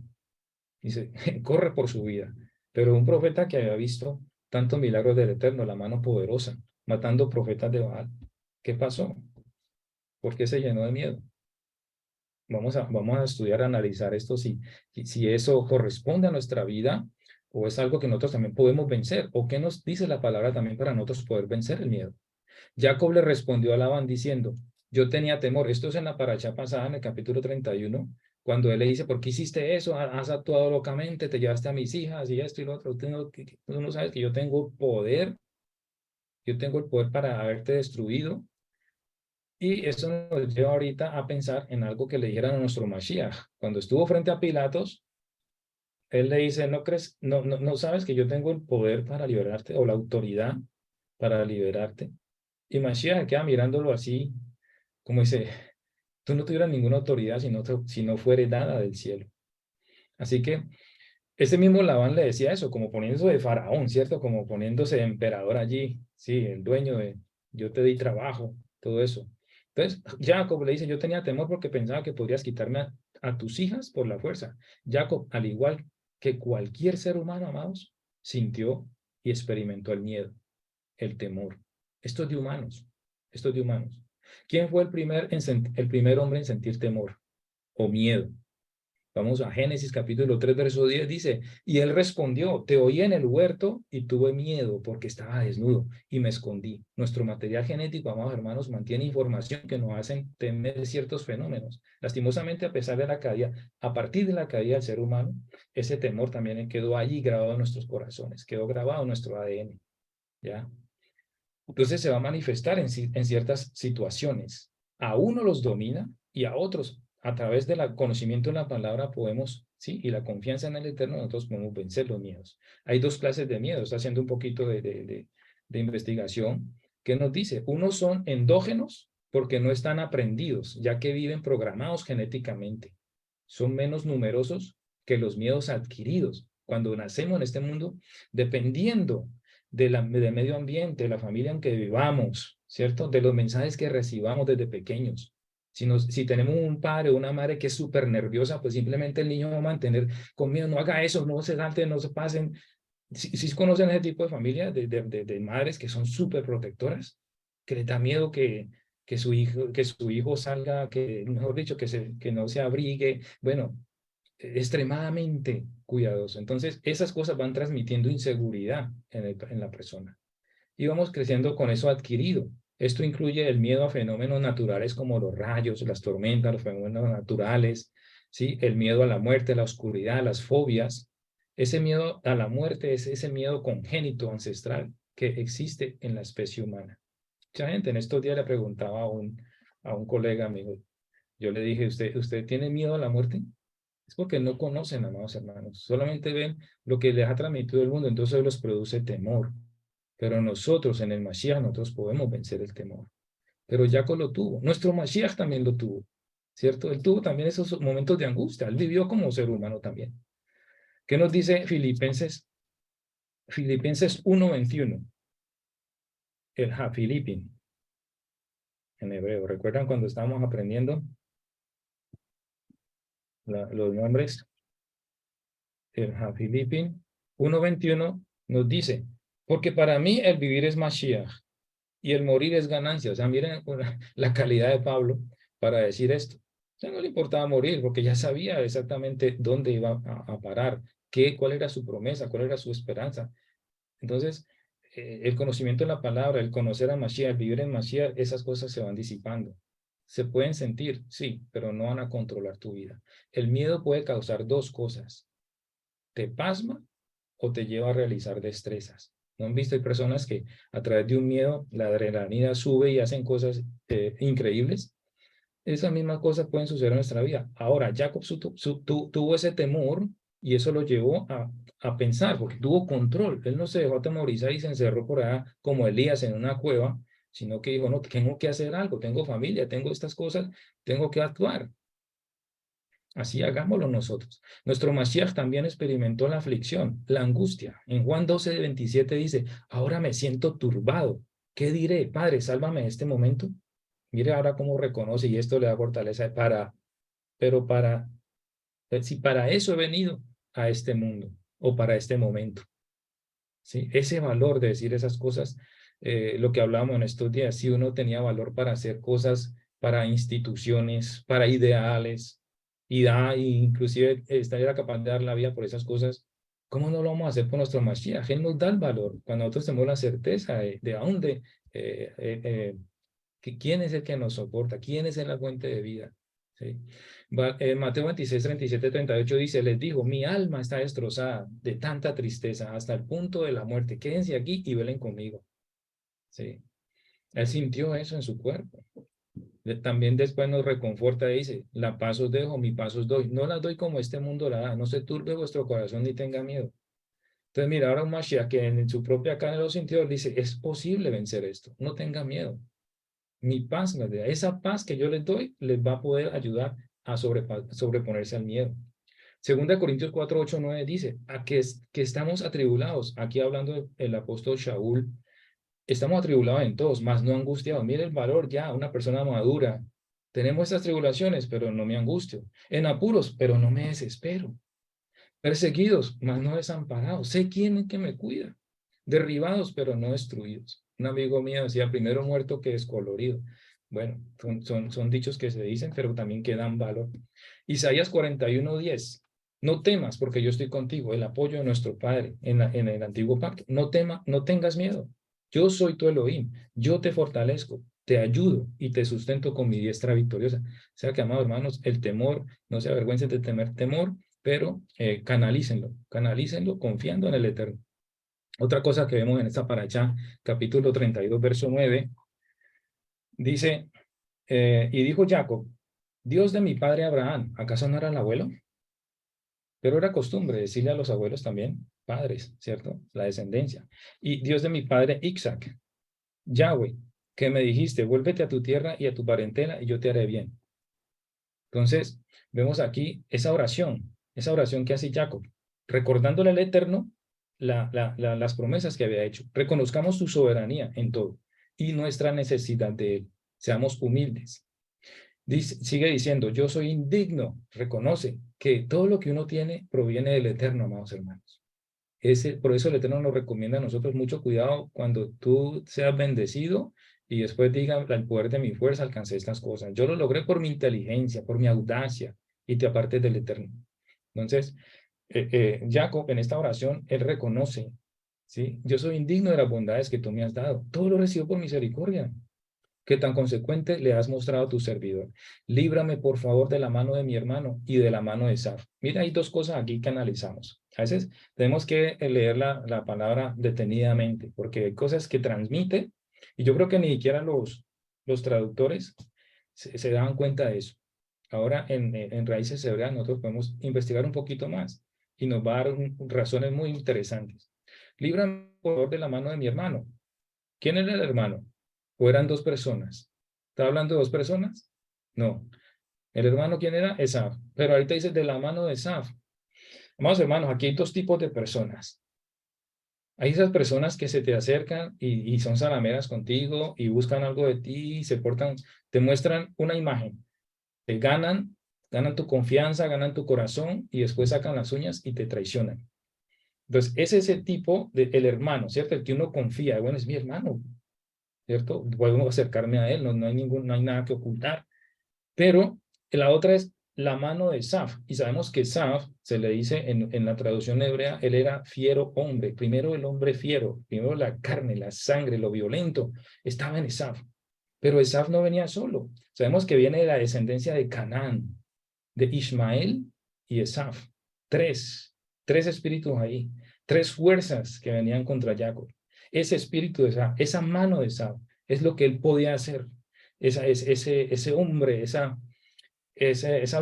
dice, corre por su vida. Pero un profeta que había visto tantos milagros del Eterno, la mano poderosa, matando profetas de Baal, ¿qué pasó? ¿Por qué se llenó de miedo? Vamos a estudiar, a analizar esto, si eso corresponde a nuestra vida o es algo que nosotros también podemos vencer, o qué nos dice la palabra también para nosotros poder vencer el miedo. Jacob le respondió a Labán diciendo, yo tenía temor. Esto es en la paracha pasada, en el capítulo 31, cuando él le dice, ¿por qué hiciste eso? Has actuado locamente, te llevaste a mis hijas y esto y lo otro. Tú no sabes que yo tengo el poder para haberte destruido. Y eso nos lleva ahorita a pensar en algo que le dijeron a nuestro Mashiach. Cuando estuvo frente a Pilatos, él le dice, ¿no crees, no sabes que yo tengo el poder para liberarte o la autoridad para liberarte? Y Mashiach queda mirándolo así, como dice, tú no tuvieras ninguna autoridad si no fuere dada del cielo. Así que ese mismo Labán le decía eso, como poniéndose de faraón, ¿cierto? Como poniéndose de emperador allí, sí, el dueño de, yo te di trabajo, todo eso. Entonces, Jacob le dice, yo tenía temor porque pensaba que podrías quitarme a tus hijas por la fuerza. Jacob, al igual que cualquier ser humano, amados, sintió y experimentó el miedo, el temor. Esto es de humanos, esto es de humanos. ¿Quién fue el primer hombre en sentir temor o miedo? Vamos a Génesis capítulo 3, verso 10, dice, y él respondió, te oí en el huerto y tuve miedo porque estaba desnudo y me escondí. Nuestro material genético, amados hermanos, mantiene información que nos hacen temer ciertos fenómenos. Lastimosamente, a pesar de la caída, a partir de la caída del ser humano, ese temor también quedó allí grabado en nuestros corazones, quedó grabado en nuestro ADN, ¿ya? Entonces se va a manifestar en ciertas situaciones. A uno los domina y a otros, a través del conocimiento de la palabra, podemos, sí, y la confianza en el Eterno, nosotros podemos vencer los miedos. Hay dos clases de miedos. Está haciendo un poquito de investigación. ¿Qué nos dice? Unos son endógenos porque no están aprendidos, ya que viven programados genéticamente. Son menos numerosos que los miedos adquiridos. Cuando nacemos en este mundo, dependiendo del medio ambiente, de la familia en que vivamos, ¿cierto? De los mensajes que recibamos desde pequeños. Si tenemos un padre o una madre que es súper nerviosa, pues simplemente el niño va a mantener con miedo, no haga eso, no se salte, no se pasen. Si conocen ese tipo de familias, de madres que son súper protectoras, que les da miedo que su hijo salga, que, mejor dicho, que no se abrigue, bueno, extremadamente cuidadoso. Entonces, esas cosas van transmitiendo inseguridad en la persona. Y vamos creciendo con eso adquirido. Esto incluye el miedo a fenómenos naturales como los rayos, las tormentas, los fenómenos naturales, ¿sí? El miedo a la muerte, la oscuridad, las fobias. Ese miedo a la muerte es ese miedo congénito, ancestral, que existe en la especie humana. Mucha gente en estos días le preguntaba a un colega amigo, yo le dije, ¿usted tiene miedo a la muerte? Es porque no conocen, amados hermanos. Solamente ven lo que les ha transmitido el mundo, entonces los produce temor. Pero nosotros en el Mashiach, nosotros podemos vencer el temor. Pero Jacob lo tuvo. Nuestro Mashiach también lo tuvo, ¿cierto? Él tuvo también esos momentos de angustia. Él vivió como ser humano también. ¿Qué nos dice Filipenses? Filipenses 1:21. El Hafilipin, en hebreo. ¿Recuerdan cuando estábamos aprendiendo los nombres? El Hafilipin 1:21 nos dice, porque para mí el vivir es Mashiach y el morir es ganancia. O sea, miren la calidad de Pablo para decir esto. O sea, no le importaba morir porque ya sabía exactamente dónde iba a parar, cuál era su promesa, cuál era su esperanza. Entonces, el conocimiento de la palabra, el conocer a Mashiach, el vivir en Mashiach, esas cosas se van disipando. Se pueden sentir, sí, pero no van a controlar tu vida. El miedo puede causar dos cosas: te pasma o te lleva a realizar destrezas. ¿No han visto? Hay personas que a través de un miedo, la adrenalina sube y hacen cosas increíbles. Esas mismas cosas pueden suceder en nuestra vida. Ahora, Jacob tuvo ese temor y eso lo llevó a pensar, porque tuvo control. Él no se dejó atemorizar y se encerró por allá como Elías en una cueva, sino que dijo, no, tengo que hacer algo, tengo familia, tengo estas cosas, tengo que actuar. Así hagámoslo nosotros. Nuestro Mashiach también experimentó la aflicción, la angustia. En Juan 12:27 dice, ahora me siento turbado. ¿Qué diré? Padre, sálvame de este momento. Mire ahora cómo reconoce y esto le da fortaleza pero si para eso he venido a este mundo o para este momento, ¿sí? Ese valor de decir esas cosas, lo que hablábamos en estos días, si uno tenía valor para hacer cosas para instituciones, para ideales, inclusive estaría capaz de dar la vida por esas cosas, ¿cómo no lo vamos a hacer por nuestro Mashiach? Él nos da el valor, cuando nosotros tenemos la certeza de a dónde, quién es el que nos soporta, quién es la fuente de vida. ¿Sí? Mateo 26, 37, 38 dice, les dijo, mi alma está destrozada de tanta tristeza hasta el punto de la muerte. Quédense aquí y velen conmigo. ¿Sí? Él sintió eso en su cuerpo. También después nos reconforta y dice, la paz os dejo, mi paz os doy. No la doy como este mundo la da. No se turbe vuestro corazón ni tenga miedo. Entonces, mira, ahora un Mashiach que en su propia carne lo sintió, dice, es posible vencer esto. No tenga miedo. Mi paz, esa paz que yo les doy, les va a poder ayudar a sobreponerse al miedo. Segunda Corintios 4, 8, 9 dice, que estamos atribulados, aquí hablando el apóstol Shaul, estamos atribulados en todos, mas no angustiados. Mire el valor ya, una persona madura. Tenemos estas tribulaciones, pero no me angustio. En apuros, pero no me desespero. Perseguidos, mas no desamparados. Sé quién es que me cuida. Derribados, pero no destruidos. Un amigo mío decía, primero muerto que descolorido. Bueno, son dichos que se dicen, pero también que dan valor. Isaías 41:10. No temas, porque yo estoy contigo, el apoyo de nuestro Padre en el antiguo pacto. No tengas miedo. Yo soy tu Elohim. Yo te fortalezco, te ayudo y te sustento con mi diestra victoriosa. O sea que, amados hermanos, el temor, no se avergüencen de temer temor, pero canalícenlo confiando en el Eterno. Otra cosa que vemos en esta paracha, capítulo 32, verso 9, dice, y dijo Jacob, Dios de mi padre Abraham, ¿acaso no era el abuelo? Pero era costumbre decirle a los abuelos también, padres, ¿cierto? La descendencia. Y Dios de mi padre Isaac, Yahweh, que me dijiste, vuélvete a tu tierra y a tu parentela y yo te haré bien. Entonces, vemos aquí esa oración que hace Jacob, recordándole al Eterno las promesas que había hecho. Reconozcamos su soberanía en todo y nuestra necesidad de él. Seamos humildes. Sigue diciendo, yo soy indigno. Reconoce que todo lo que uno tiene proviene del Eterno, amados hermanos. Por eso el Eterno nos recomienda a nosotros mucho cuidado cuando tú seas bendecido y después diga, el poder de mi fuerza alcancé estas cosas. Yo lo logré por mi inteligencia, por mi audacia, y te apartes del Eterno. Entonces, Jacob en esta oración, él reconoce, ¿sí? Yo soy indigno de las bondades que tú me has dado. Todo lo recibo por misericordia, que tan consecuente le has mostrado a tu servidor. Líbrame, por favor, de la mano de mi hermano y de la mano de Esaf. Mira, hay dos cosas aquí que analizamos. A veces tenemos que leer la palabra detenidamente, porque hay cosas que transmite, y yo creo que ni siquiera los traductores se daban cuenta de eso. Ahora, en Raíces Hebreas, nosotros podemos investigar un poquito más y nos va a dar razones muy interesantes. Líbrame, por favor, de la mano de mi hermano. ¿Quién era el hermano? ¿O eran dos personas? ¿Está hablando de dos personas? No. ¿El hermano quién era? Esaf. Pero ahorita dice de la mano de Esaf. Amados hermanos, aquí hay dos tipos de personas. Hay esas personas que se te acercan y son salameras contigo y buscan algo de ti, se portan, te muestran una imagen, te ganan tu confianza, ganan tu corazón y después sacan las uñas y te traicionan. Entonces, es ese tipo de el hermano, ¿cierto? El que uno confía, bueno, es mi hermano, ¿cierto? Puedo acercarme a él, no hay nada que ocultar. Pero la otra es la mano de Saf. Y sabemos que Saf, se le dice en la traducción hebrea, él era fiero hombre. Primero el hombre fiero, primero la carne, la sangre, lo violento, estaba en Esaf. Pero Esaf no venía solo. Sabemos que viene de la descendencia de Canaán, de Ismael y Esaf. Tres espíritus ahí, tres fuerzas que venían contra Jacob. Ese espíritu de Esaf, esa mano de Esaf, es lo que él podía hacer. ese hombre, esa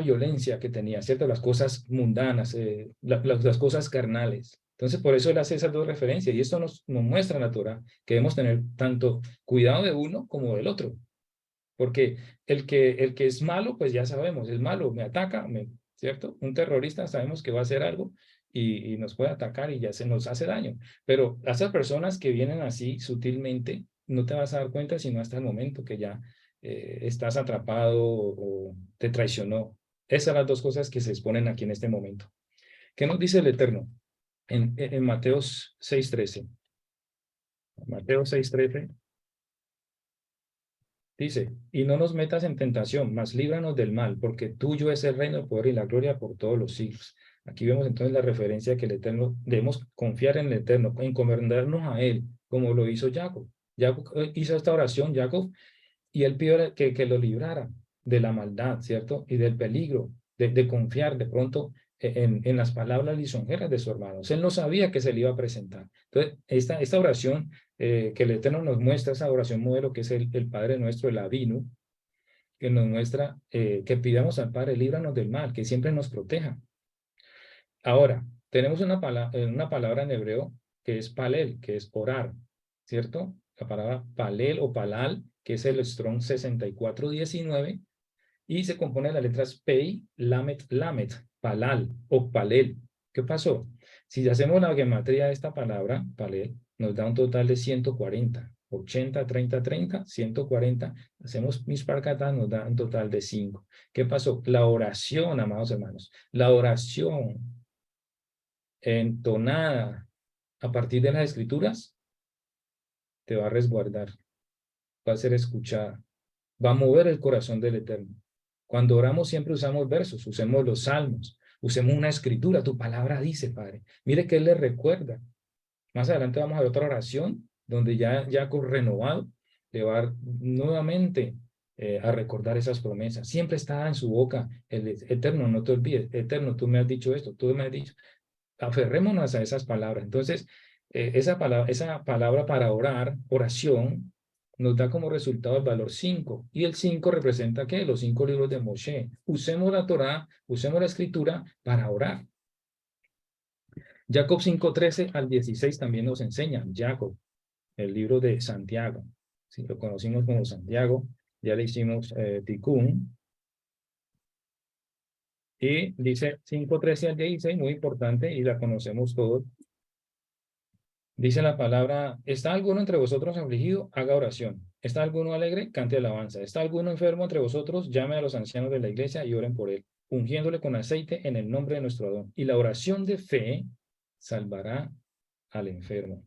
violencia que tenía, ¿cierto? Las cosas mundanas, las cosas carnales. Entonces, por eso él hace esas dos referencias y esto nos muestra en la Torah que debemos tener tanto cuidado de uno como del otro. Porque el que es malo, pues ya sabemos, es malo, me ataca, ¿cierto? Un terrorista sabemos que va a hacer algo y nos puede atacar y ya se nos hace daño. Pero a esas personas que vienen así sutilmente, no te vas a dar cuenta sino hasta el momento que ya estás atrapado o te traicionó. Esas son las dos cosas que se exponen aquí en este momento. ¿Qué nos dice el Eterno? En Mateo 6:13. Mateo 6:13. Dice, y no nos metas en tentación, mas líbranos del mal, porque tuyo es el reino, el poder y la gloria por todos los siglos. Aquí vemos entonces la referencia que el Eterno, debemos confiar en el Eterno, encomendarnos a Él, como lo hizo Jacob. Jacob hizo esta oración, Jacob, y él pidió que lo librara de la maldad, ¿cierto? Y del peligro, de confiar de pronto en las palabras lisonjeras de su hermano. Él no sabía que se le iba a presentar. Entonces, esta oración que el Eterno nos muestra, esa oración modelo que es el Padre nuestro, el Avinu, que nos muestra que pidamos al Padre, líbranos del mal, que siempre nos proteja. Ahora, tenemos una palabra en hebreo que es palel, que es orar, ¿cierto? La palabra palel o palal, que es el Strong 6419, y se compone de las letras Pei, Lamet, Lamet, palal o palel. ¿Qué pasó? Si hacemos la gematría de esta palabra, palel, nos da un total de 140. 80, 30, 30, 140. Hacemos misparcata, nos da un total de 5. ¿Qué pasó? La oración, amados hermanos, la oración entonada a partir de las escrituras te va a resguardar, va a ser escuchada, va a mover el corazón del Eterno. Cuando oramos siempre usamos versos, usemos los salmos, usemos una escritura, tu palabra dice, Padre. Mire que Él le recuerda. Más adelante vamos a ver otra oración donde ya renovado le va a dar nuevamente a recordar esas promesas. Siempre está en su boca el Eterno, no te olvides. Eterno, tú me has dicho esto, tú me has dicho. Aferrémonos a esas palabras. Entonces, esa palabra para orar, oración, nos da como resultado el valor 5. Y el 5 representa, ¿qué? Los 5 libros de Moshe. Usemos la Torá, usemos la escritura para orar. Jacob 5:13 al 16 también nos enseña. Jacob, el libro de Santiago. Si lo conocimos como Santiago, ya le hicimos Tikkun. Y dice 5:13 al 16, muy importante, y la conocemos todos. Dice la palabra, ¿está alguno entre vosotros afligido? Haga oración. ¿Está alguno alegre? Cante alabanza. ¿Está alguno enfermo entre vosotros? Llame a los ancianos de la iglesia y oren por él, ungiéndole con aceite en el nombre de nuestro Adón. Y la oración de fe salvará al enfermo.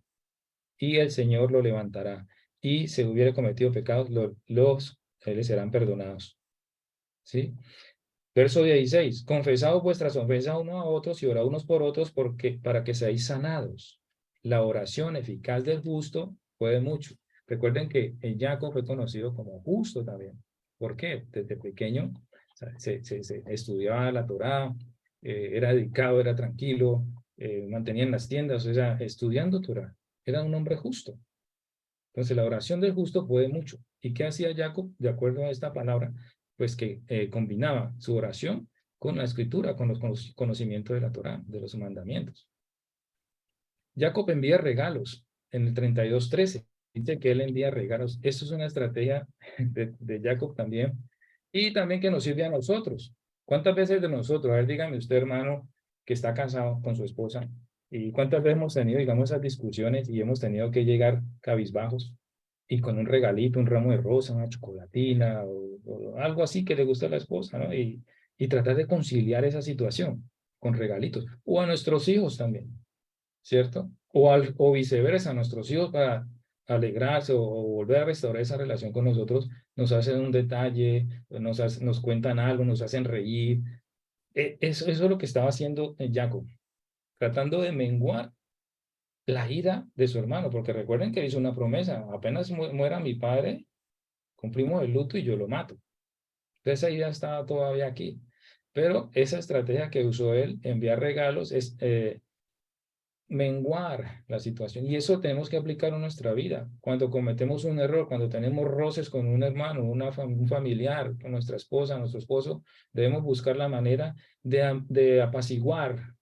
Y el Señor lo levantará. Y si hubiere cometido pecados, les serán perdonados. ¿Sí? Verso 16. Confesaos vuestras ofensas unos a otros y orad unos por otros para que seáis sanados. La oración eficaz del justo puede mucho. Recuerden que Jacob fue conocido como justo también. ¿Por qué? Desde pequeño se estudiaba la Torá, era dedicado, era tranquilo, mantenía en las tiendas, o sea, estudiando Torá. Era un hombre justo. Entonces, la oración del justo puede mucho. ¿Y qué hacía Jacob? De acuerdo a esta palabra, pues que combinaba su oración con la escritura, con los conocimientos de la Torá, de los mandamientos. Jacob envía regalos en el 32:13. Dice que él envía regalos. Esto es una estrategia de Jacob también. Y también que nos sirve a nosotros. ¿Cuántas veces de nosotros? A ver, dígame usted, hermano, que está casado con su esposa. ¿Y cuántas veces hemos tenido, digamos, esas discusiones y hemos tenido que llegar cabizbajos y con un regalito, un ramo de rosa, una chocolatina o algo así que le gusta a la esposa, ¿no? Y tratar de conciliar esa situación con regalitos. O a nuestros hijos también, ¿cierto? O viceversa, nuestros hijos para alegrarse o volver a restaurar esa relación con nosotros, nos hacen un detalle, nos cuentan algo, nos hacen reír. Eso es lo que estaba haciendo Jacob, tratando de menguar la ira de su hermano, porque recuerden que hizo una promesa, apenas muera mi padre, cumplimos el luto y yo lo mato. Entonces esa idea estaba todavía aquí. Pero esa estrategia que usó él, enviar regalos, menguar la situación. Y eso tenemos que aplicar en nuestra vida. Cuando cometemos un error, cuando tenemos roces con un hermano, un familiar, con nuestra esposa, nuestro esposo, debemos buscar la manera de apaciguar.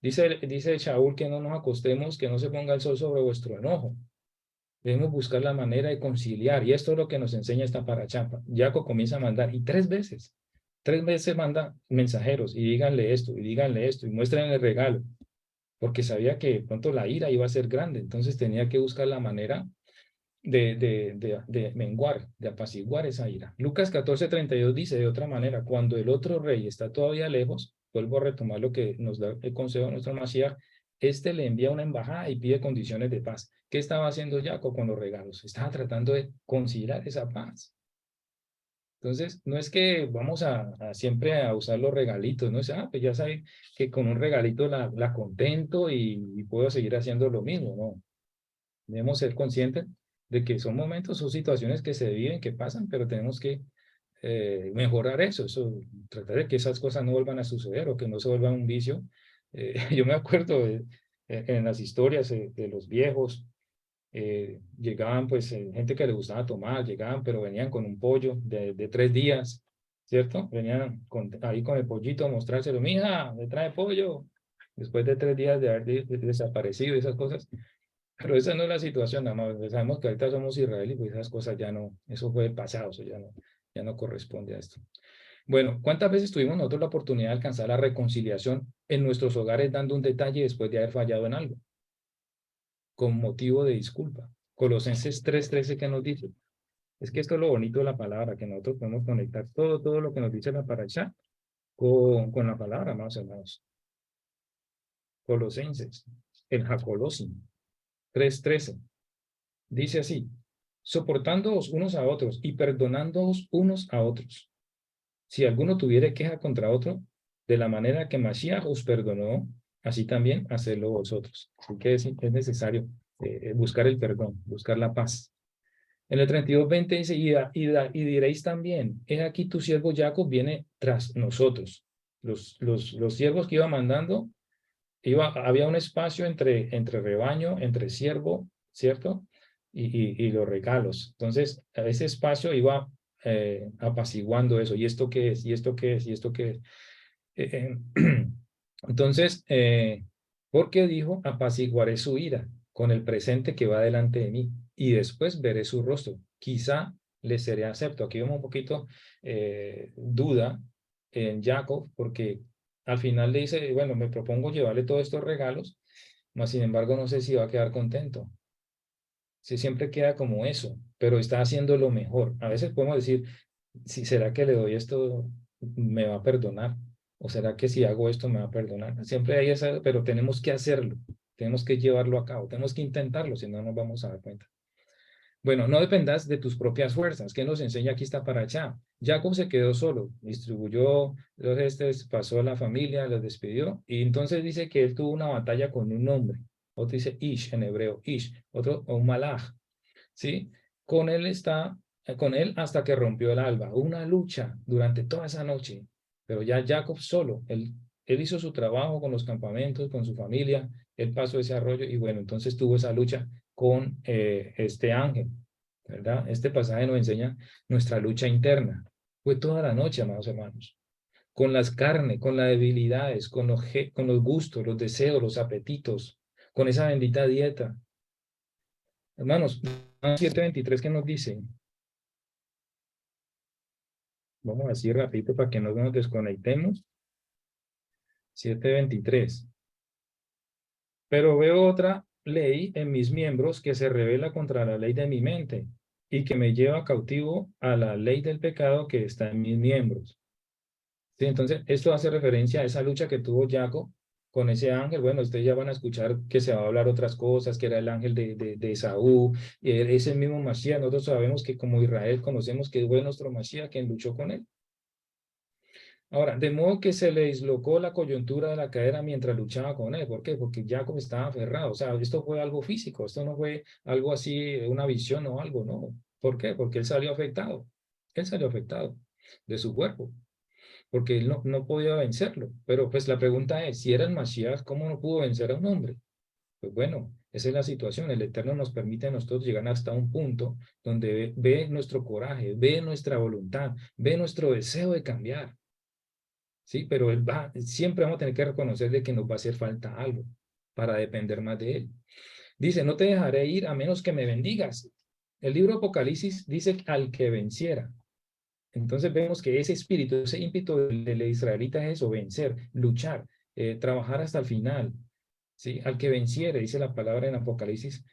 Dice Shaul que no nos acostemos, que no se ponga el sol sobre vuestro enojo. Debemos buscar la manera de conciliar. Y esto es lo que nos enseña esta parachapa. Jacob comienza a mandar, y tres veces manda mensajeros, y díganle esto, y muéstrenle el regalo, porque sabía que de pronto la ira iba a ser grande, entonces tenía que buscar la manera de menguar, de apaciguar esa ira. Lucas 14:32 dice de otra manera, cuando el otro rey está todavía lejos, vuelvo a retomar lo que nos da el consejo de nuestro Mashiach, este le envía una embajada y pide condiciones de paz. ¿Qué estaba haciendo Jacob con los regalos? Estaba tratando de conciliar esa paz. Entonces, no es que vamos a siempre a usar los regalitos, no es, pues ya sabe que con un regalito la contento y puedo seguir haciendo lo mismo, no. Debemos ser conscientes de que son momentos, son situaciones que se viven, que pasan, pero tenemos que mejorar eso, tratar de que esas cosas no vuelvan a suceder o que no se vuelvan un vicio. Yo me acuerdo en las historias de los viejos, llegaban pues gente que le gustaba tomar, llegaban, pero venían con un pollo de 3 días, ¿cierto? Venían ahí con el pollito a mostrárselo, mija, me trae pollo, después de 3 días de haber desaparecido y esas cosas. Pero esa no es la situación, nada más. Pues sabemos que ahorita somos Israel y pues esas cosas ya no, eso fue el pasado, eso ya no corresponde a esto. Bueno, ¿cuántas veces tuvimos nosotros la oportunidad de alcanzar la reconciliación en nuestros hogares dando un detalle después de haber fallado en algo, con motivo de disculpa? Colosenses 3:13 que nos dice. Es que esto es lo bonito de la palabra, que nosotros podemos conectar todo lo que nos dice la paracha con la palabra, más hermanos. Colosenses, el Jacolosin 3:13. Dice así, soportándoos unos a otros y perdonándoos unos a otros. Si alguno tuviere queja contra otro, de la manera que Mashiach os perdonó, así también hacedlo vosotros. Así que es necesario buscar el perdón, buscar la paz. En el 32:20 dice, y diréis también, he aquí tu siervo Jacob viene tras nosotros. Los siervos que iba mandando, había un espacio entre rebaño, entre siervo, ¿cierto? Y los regalos. Entonces, a ese espacio iba apaciguando eso. ¿Y esto qué es? ¿Y esto qué es? ¿Y esto qué es? Entonces, porque dijo, apaciguaré su ira con el presente que va delante de mí y después veré su rostro. Quizá le seré acepto. Aquí vemos un poquito duda en Jacob porque al final le dice, bueno, me propongo llevarle todos estos regalos, mas sin embargo no sé si va a quedar contento. Si siempre queda como eso, pero está haciendo lo mejor. A veces podemos decir, si será que le doy esto, me va a perdonar, o será que si hago esto me va a perdonar. Siempre hay esa, pero tenemos que hacerlo, tenemos que llevarlo a cabo, tenemos que intentarlo, si no nos vamos a dar cuenta. Bueno, no dependas de tus propias fuerzas. ¿Qué nos enseña aquí está para allá? Jacob se quedó solo, distribuyó los gestos, pasó a la familia, los despidió, y entonces dice que él tuvo una batalla con un hombre. Otro dice Ish en hebreo, Ish, otro un malach, ¿sí? Con él hasta que rompió el alba. Una lucha durante toda esa noche, pero ya Jacob solo, él hizo su trabajo con los campamentos, con su familia, él pasó ese arroyo y bueno, entonces tuvo esa lucha con este ángel, ¿verdad? Este pasaje nos enseña nuestra lucha interna. Fue toda la noche, amados hermanos, con las carnes, con las debilidades, con los gustos, los deseos, los apetitos, con esa bendita dieta. Hermanos, 7:23 que nos dice, vamos a decir rapidito para que no nos desconectemos, 7:23. Pero veo otra ley en mis miembros que se revela contra la ley de mi mente y que me lleva cautivo a la ley del pecado que está en mis miembros. Sí, entonces, esto hace referencia a esa lucha que tuvo Jacob con ese ángel. Bueno, ustedes ya van a escuchar que se va a hablar otras cosas, que era el ángel de Esaú, y es el mismo Mashiach. Nosotros sabemos que como Israel conocemos que fue nuestro Mashiach quien luchó con él. Ahora, de modo que se le dislocó la coyuntura de la cadera mientras luchaba con él. ¿Por qué? Porque Jacob estaba aferrado. O sea, esto fue algo físico, esto no fue algo así, una visión o algo, no. ¿Por qué? Porque él salió afectado. Él salió afectado de su cuerpo, porque él no podía vencerlo. Pero pues la pregunta es, si era el Mashiach, ¿cómo no pudo vencer a un hombre? Pues bueno, esa es la situación. El Eterno nos permite a nosotros llegar hasta un punto donde ve nuestro coraje, ve nuestra voluntad, ve nuestro deseo de cambiar. Sí, pero siempre vamos a tener que reconocer de que nos va a hacer falta algo para depender más de Él. Dice, no te dejaré ir a menos que me bendigas. El libro Apocalipsis dice al que venciera. Entonces vemos que ese espíritu, ese ímpetu del israelita es eso, vencer, luchar, trabajar hasta el final. ¿Sí? Al que venciere, dice la palabra en Apocalipsis,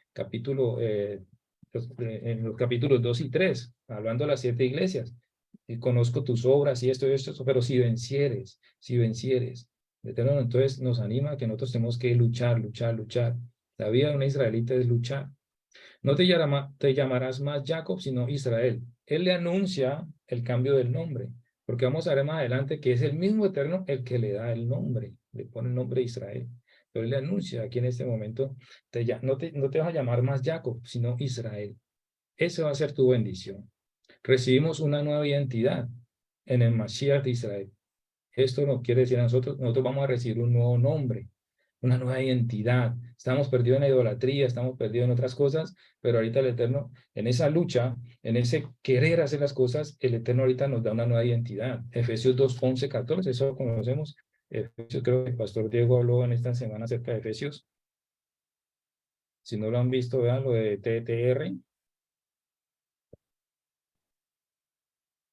en los capítulos 2 y 3, hablando de las 7 iglesias. Y conozco tus obras y esto, pero si vencieres, el Eterno entonces nos anima a que nosotros tenemos que luchar, luchar, luchar. La vida de un israelita es luchar. No te llamarás más Jacob, sino Israel. Él le anuncia el cambio del nombre, porque vamos a ver más adelante que es el mismo Eterno el que le da el nombre, le pone el nombre de Israel. Pero él le anuncia aquí en este momento, no te vas a llamar más Jacob, sino Israel. Esa va a ser tu bendición. Recibimos una nueva identidad en el Mashiach de Israel. Esto no quiere decir a nosotros vamos a recibir un nuevo nombre, una nueva identidad. Estamos perdidos en la idolatría, estamos perdidos en otras cosas, pero ahorita el Eterno, en esa lucha, en ese querer hacer las cosas, el Eterno ahorita nos da una nueva identidad. Efesios 2, 11, 14, eso lo conocemos. Efesios, creo que el pastor Diego habló en esta semana acerca de Efesios. Si no lo han visto, vean lo de TTR.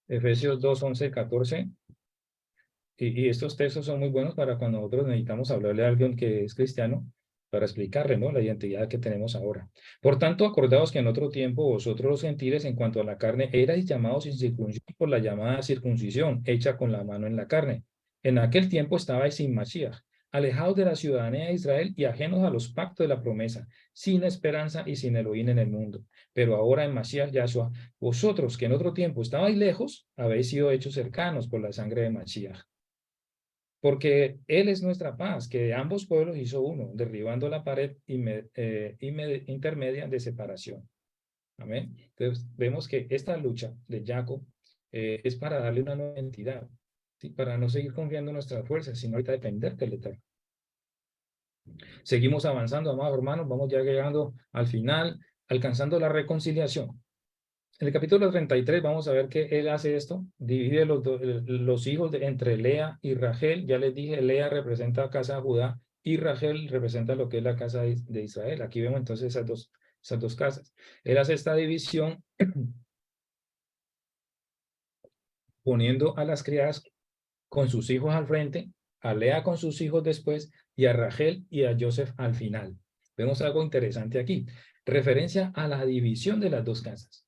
Efesios 2, 11, 14. Y estos textos son muy buenos para cuando nosotros necesitamos hablarle a alguien que es cristiano, para explicarle, ¿no?, la identidad que tenemos ahora. Por tanto, acordaos que en otro tiempo vosotros los gentiles, en cuanto a la carne, erais llamados incircuncisos por la llamada circuncisión, hecha con la mano en la carne. En aquel tiempo estabais sin Mashiach, alejados de la ciudadanía de Israel y ajenos a los pactos de la promesa, sin esperanza y sin Elohim en el mundo. Pero ahora en Mashiach Yahshua, vosotros que en otro tiempo estabais lejos, habéis sido hechos cercanos por la sangre de Mashiach. Porque Él es nuestra paz, que de ambos pueblos hizo uno, derribando la pared intermedia de separación. Amén. Entonces, vemos que esta lucha de Jacob es para darle una nueva entidad, ¿sí?, para no seguir confiando en nuestras fuerzas, sino ahorita depender del Eterno. Seguimos avanzando, amados hermanos, vamos ya llegando al final, alcanzando la reconciliación. En el capítulo 33 vamos a ver que él hace esto, divide los hijos entre Lea y Rachel. Ya les dije, Lea representa la casa de Judá y Rachel representa lo que es la casa de Israel. Aquí vemos entonces esas dos casas. Él hace esta división poniendo a las criadas con sus hijos al frente, a Lea con sus hijos después y a Rachel y a Joseph al final. Vemos algo interesante aquí, referencia a la división de las dos casas.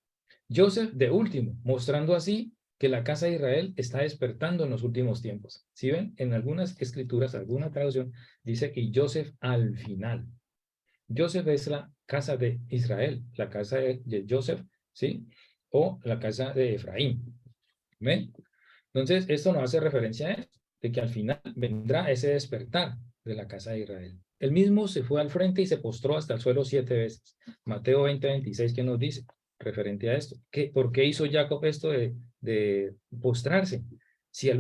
Joseph de último, mostrando así que la casa de Israel está despertando en los últimos tiempos. ¿Sí ven? En algunas escrituras, alguna traducción, dice que Joseph al final. Joseph es la casa de Israel, la casa de Joseph, ¿sí? O la casa de Efraín. ¿Ven? Entonces, esto nos hace referencia a esto, de que al final vendrá ese despertar de la casa de Israel. Él mismo se fue al frente y se postró hasta el suelo 7 veces. Mateo 20, 26, ¿qué nos dice? Referente a esto. ¿Por qué hizo Jacob esto de postrarse? Si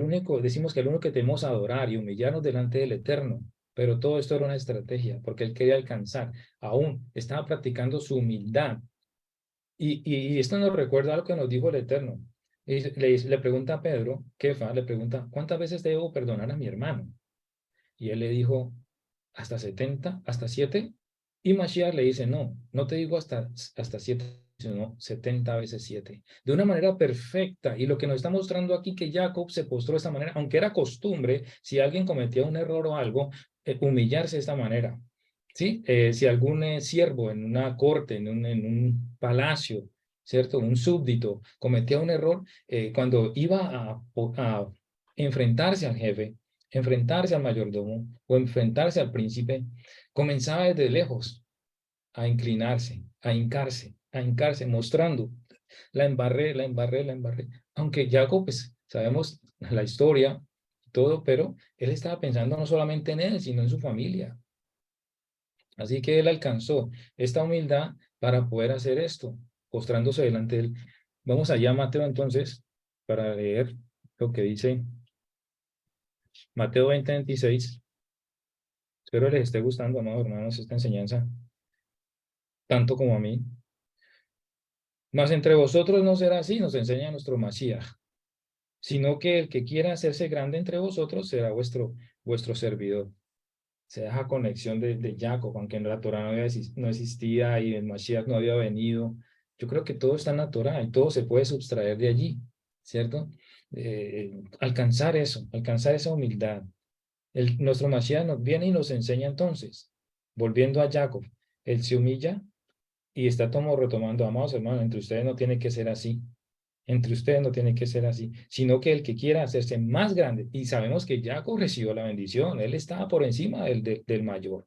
decimos que el único que tenemos adorar y humillarnos delante del Eterno, pero todo esto era una estrategia, porque él quería alcanzar, aún estaba practicando su humildad. Y esto nos recuerda a lo que nos dijo el Eterno. Le pregunta a Pedro, Kefa, le pregunta, ¿cuántas veces debo perdonar a mi hermano? Y él le dijo, hasta 70, hasta 7. Y Mashiach le dice, no, no te digo hasta 7, sino 70 veces 7. De una manera perfecta. Y lo que nos está mostrando aquí que Jacob se postró de esta manera, aunque era costumbre, si alguien cometía un error o algo, humillarse de esta manera. ¿Sí? Si algún siervo en una corte, en un palacio, ¿cierto? Un súbdito cometía un error, cuando iba a enfrentarse al jefe, enfrentarse al mayordomo o enfrentarse al príncipe, comenzaba desde lejos a inclinarse, a hincarse, mostrando, la embarré, la embarré, la embarré. Aunque Jacob, pues, sabemos la historia, todo, pero él estaba pensando no solamente en él, sino en su familia. Así que él alcanzó esta humildad para poder hacer esto, postrándose delante de él. Vamos allá a Mateo entonces, para leer lo que dice Mateo 20, 26. Espero les esté gustando, amados hermanos, esta enseñanza, tanto como a mí. Mas entre vosotros no será así, nos enseña nuestro Mashiach, sino que el que quiera hacerse grande entre vosotros será vuestro servidor. Se deja conexión de Jacob, aunque en la Torah no existía y el Mashiach no había venido. Yo creo que todo está en la Torah y todo se puede subtraer de allí, ¿cierto? Alcanzar esa humildad. Nuestro Mashiach nos viene y nos enseña entonces, volviendo a Jacob, él se humilla y está como retomando, amados hermanos, entre ustedes no tiene que ser así. Entre ustedes no tiene que ser así, sino que el que quiera hacerse más grande, y sabemos que Jacob recibió la bendición, él estaba por encima del mayor,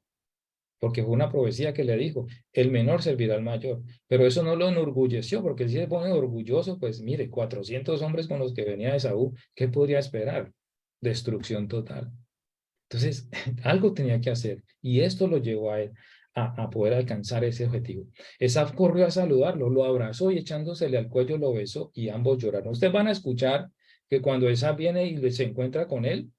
porque fue una profecía que le dijo, el menor servirá al mayor, pero eso no lo enorgulleció, porque si se pone orgulloso, pues mire, 400 hombres con los que venía de Esaú, ¿qué podría esperar? Destrucción total. Entonces, algo tenía que hacer y esto lo llevó a él a poder alcanzar ese objetivo. Esaf corrió a saludarlo, lo abrazó y echándosele al cuello lo besó y ambos lloraron. Ustedes van a escuchar que cuando Esaf viene y se encuentra con él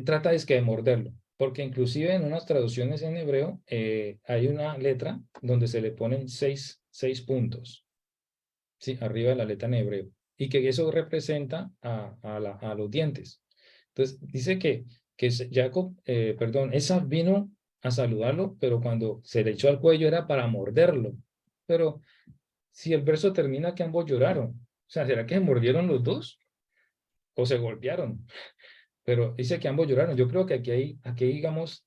trata es que de morderlo, porque inclusive en unas traducciones en hebreo hay una letra donde se le ponen seis puntos, ¿sí? Arriba de la letra en hebreo, y que eso representa a los dientes. Entonces, dice que Jacob, perdón, esa vino a saludarlo, pero cuando se le echó al cuello era para morderlo. Pero si el verso termina que ambos lloraron, o sea, ¿será que se mordieron los dos o se golpearon? Pero dice que ambos lloraron. Yo creo que aquí digamos,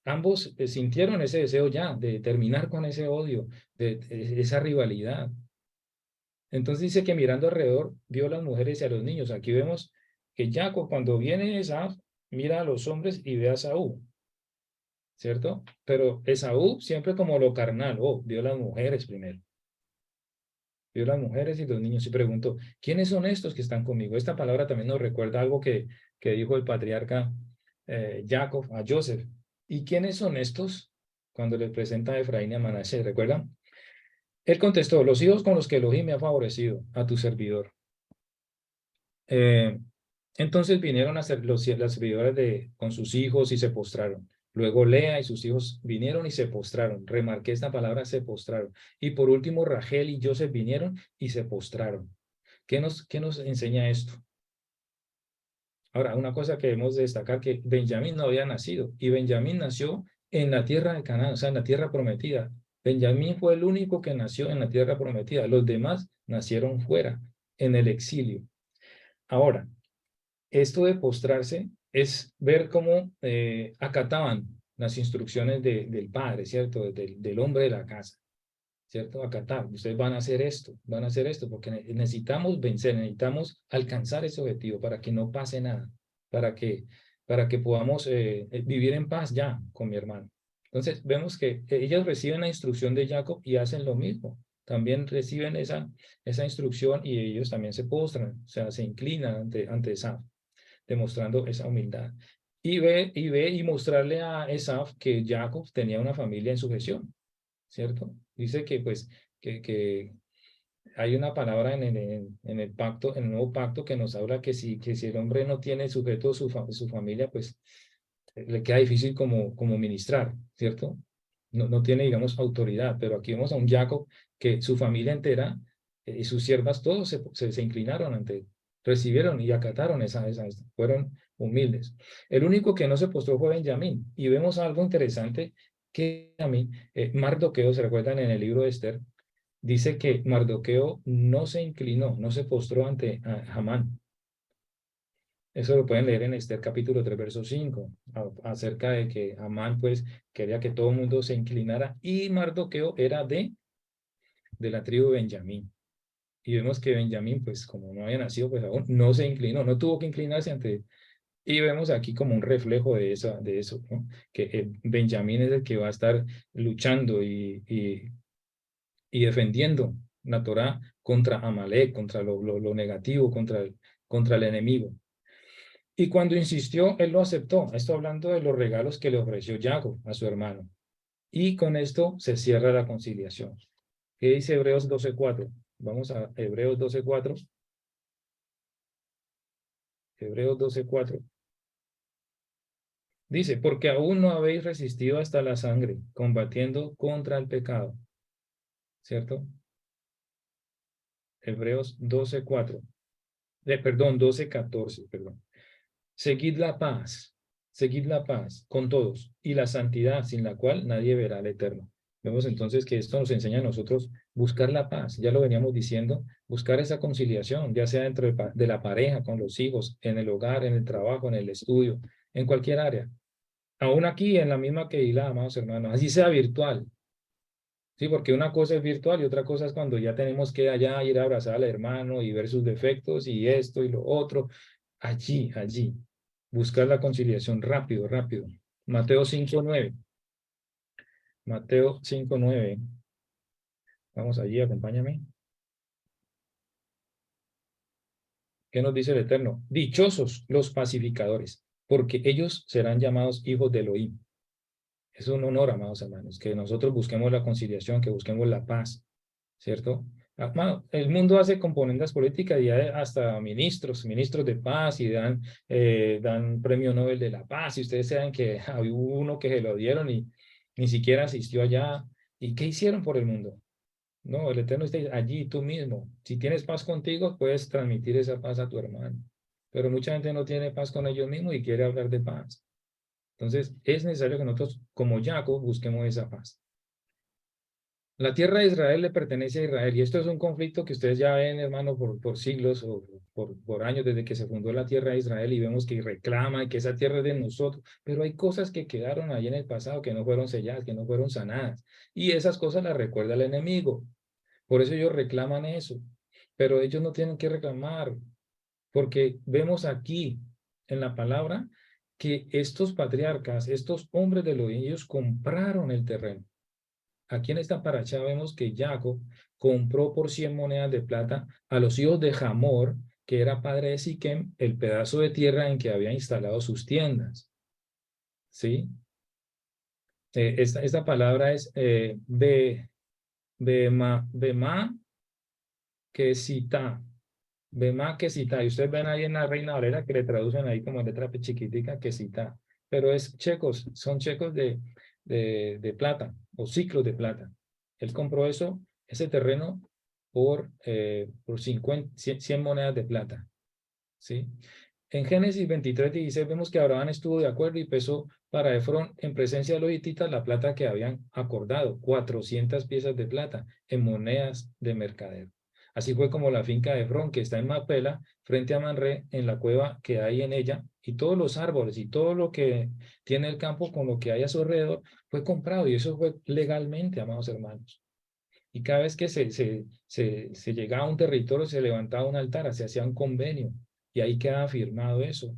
ambos sintieron ese deseo ya de terminar con ese odio, de esa rivalidad. Entonces dice que mirando alrededor vio a las mujeres y a los niños. Aquí vemos que Jacob cuando viene Esaf mira a los hombres y ve a Saúl, ¿cierto? Pero Esaú siempre como lo carnal, vio a las mujeres primero, vio a las mujeres y los niños y preguntó, ¿quiénes son estos que están conmigo? Esta palabra también nos recuerda algo que dijo el patriarca Jacob a Joseph. ¿Y quiénes son estos? Cuando le presenta a Efraín y a Manasés, ¿recuerdan? Él contestó, los hijos con los que Elohim me ha favorecido, a tu servidor. Eh, entonces vinieron a ser las servidoras con sus hijos y se postraron. Luego Lea y sus hijos vinieron y se postraron. Remarqué esta palabra, se postraron. Y por último, Rachel y Joseph vinieron y se postraron. ¿Qué nos enseña esto? Ahora, una cosa que debemos destacar, que Benjamín no había nacido y Benjamín nació en la tierra de Canaán, o sea, en la tierra prometida. Benjamín fue el único que nació en la tierra prometida. Los demás nacieron fuera, en el exilio. Ahora, esto de postrarse es ver cómo acataban las instrucciones del padre, ¿cierto? Del hombre de la casa, ¿cierto? Acatar. Ustedes van a hacer esto, porque necesitamos vencer, necesitamos alcanzar ese objetivo para que no pase nada, para que, para que podamos vivir en paz ya con mi hermano. Entonces, vemos que ellos reciben la instrucción de Jacob y hacen lo mismo. También reciben esa instrucción y ellos también se postran, o sea, se inclinan ante esa demostrando esa humildad. Y mostrarle a Esaf que Jacob tenía una familia en sujeción, ¿cierto? Dice que pues que hay una palabra en el pacto, en el nuevo pacto que nos habla que si el hombre no tiene sujeto su familia, pues le queda difícil como ministrar, ¿cierto? No tiene, digamos, autoridad, pero aquí vemos a un Jacob que su familia entera y sus siervas todos se inclinaron ante él, recibieron y acataron fueron humildes. El único que no se postró fue Benjamín, y vemos algo interesante que a mí, Mardoqueo, ¿se recuerdan en el libro de Esther? Dice que Mardoqueo no se inclinó, no se postró ante Hamán. Eso lo pueden leer en Esther capítulo 3, verso 5, acerca de que Amán pues quería que todo el mundo se inclinara y Mardoqueo era de la tribu de Benjamín. Y vemos que Benjamín pues como no había nacido pues aún no se inclinó, no tuvo que inclinarse ante. Y vemos aquí como un reflejo de eso, ¿no? Que Benjamín es el que va a estar luchando y defendiendo la Torá contra Amalek, contra lo negativo, contra el enemigo. Y cuando insistió, él lo aceptó. Esto hablando de los regalos que le ofreció Jacob a su hermano. Y con esto se cierra la conciliación. ¿Qué dice Hebreos 12:4? Vamos a Hebreos 12:4. Hebreos 12:4. Dice, porque aún no habéis resistido hasta la sangre, combatiendo contra el pecado. ¿Cierto? Hebreos 12:4. Perdón, 12:14, perdón. Seguid la paz con todos y la santidad sin la cual nadie verá al Eterno. Vemos entonces que esto nos enseña a nosotros buscar la paz, ya lo veníamos diciendo, buscar esa conciliación, ya sea dentro de la pareja, con los hijos, en el hogar, en el trabajo, en el estudio, en cualquier área. Aún aquí, en la misma que la amados hermanos, así sea virtual, ¿sí? Porque una cosa es virtual y otra cosa es cuando ya tenemos que allá ir a abrazar al hermano y ver sus defectos y esto y lo otro. Allí. Buscar la conciliación rápido, rápido. Mateo 5:9. Mateo 5:9. Vamos allí, acompáñame. ¿Qué nos dice el Eterno? Dichosos los pacificadores, porque ellos serán llamados hijos de Elohim. Es un honor, amados hermanos, que nosotros busquemos la conciliación, que busquemos la paz, ¿cierto? El mundo hace componendas políticas y hay hasta ministros de paz y dan premio Nobel de la paz. Y ustedes saben que hubo uno que se lo dieron y ni siquiera asistió allá. ¿Y qué hicieron por el mundo? No, el Eterno está allí tú mismo. Si tienes paz contigo, puedes transmitir esa paz a tu hermano. Pero mucha gente no tiene paz con ellos mismos y quiere hablar de paz. Entonces, es necesario que nosotros, como Jacob, busquemos esa paz. La tierra de Israel le pertenece a Israel y esto es un conflicto que ustedes ya ven, hermano, por siglos o por años desde que se fundó la tierra de Israel y vemos que reclama y que esa tierra es de nosotros, pero hay cosas que quedaron ahí en el pasado que no fueron selladas, que no fueron sanadas y esas cosas las recuerda el enemigo. Por eso ellos reclaman eso, pero ellos no tienen que reclamar porque vemos aquí en la palabra que estos patriarcas, estos hombres de los ellos compraron el terreno. Aquí en esta paracha vemos que Jacob compró por 100 monedas de plata a los hijos de Hamor, que era padre de Siquem, el pedazo de tierra en que había instalado sus tiendas. ¿Sí? Esta palabra es bema que cita. Bema que cita. Y ustedes ven ahí en la Reina Valera que le traducen ahí como letra chiquitica que cita. Pero es checos, son checos de plata o ciclos de plata. Él compró ese terreno por 100 monedas de plata. ¿Sí? En Génesis 23:16 vemos que Abraham estuvo de acuerdo y pesó para Efrón en presencia de los hititas la plata que habían acordado, 400 piezas de plata en monedas de mercader. Así fue como la finca de Efrón, que está en Mapela, frente a Manré, en la cueva que hay en ella, y todos los árboles y todo lo que tiene el campo con lo que hay a su alrededor, fue comprado y eso fue legalmente, amados hermanos. Y cada vez que se llegaba a un territorio, se levantaba un altar, se hacía un convenio. Y ahí queda firmado eso,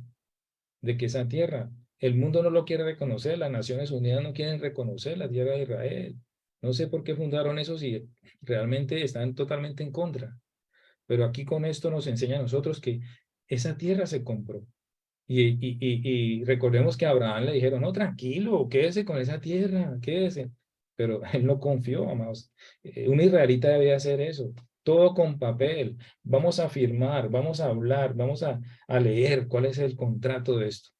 de que esa tierra, el mundo no lo quiere reconocer, las Naciones Unidas no quieren reconocer la tierra de Israel. No sé por qué fundaron eso si realmente están totalmente en contra. Pero aquí con esto nos enseña a nosotros que esa tierra se compró. Y recordemos que a Abraham le dijeron, no, tranquilo, quédese con esa tierra, quédese. Pero él no confió, amados. Un israelita debía hacer eso. Todo con papel. Vamos a firmar, vamos a hablar, vamos a leer cuál es el contrato de esto.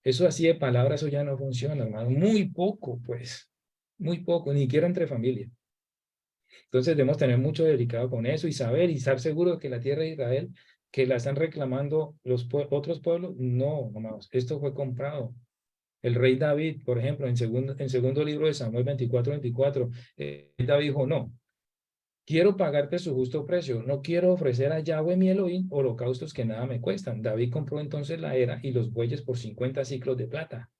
Eso así de palabras, eso ya no funciona, hermano. Muy poco, pues. Muy poco, ni siquiera entre familia. Entonces debemos tener mucho delicado con eso y saber y estar seguros de que la tierra de Israel, que la están reclamando los otros pueblos, no, amados, esto fue comprado. El rey David, por ejemplo, en segundo libro de Samuel 24:24, David dijo, no, quiero pagarte su justo precio, no quiero ofrecer a Yahweh mi Elohim holocaustos que nada me cuestan. David compró entonces la era y los bueyes por 50 ciclos de plata.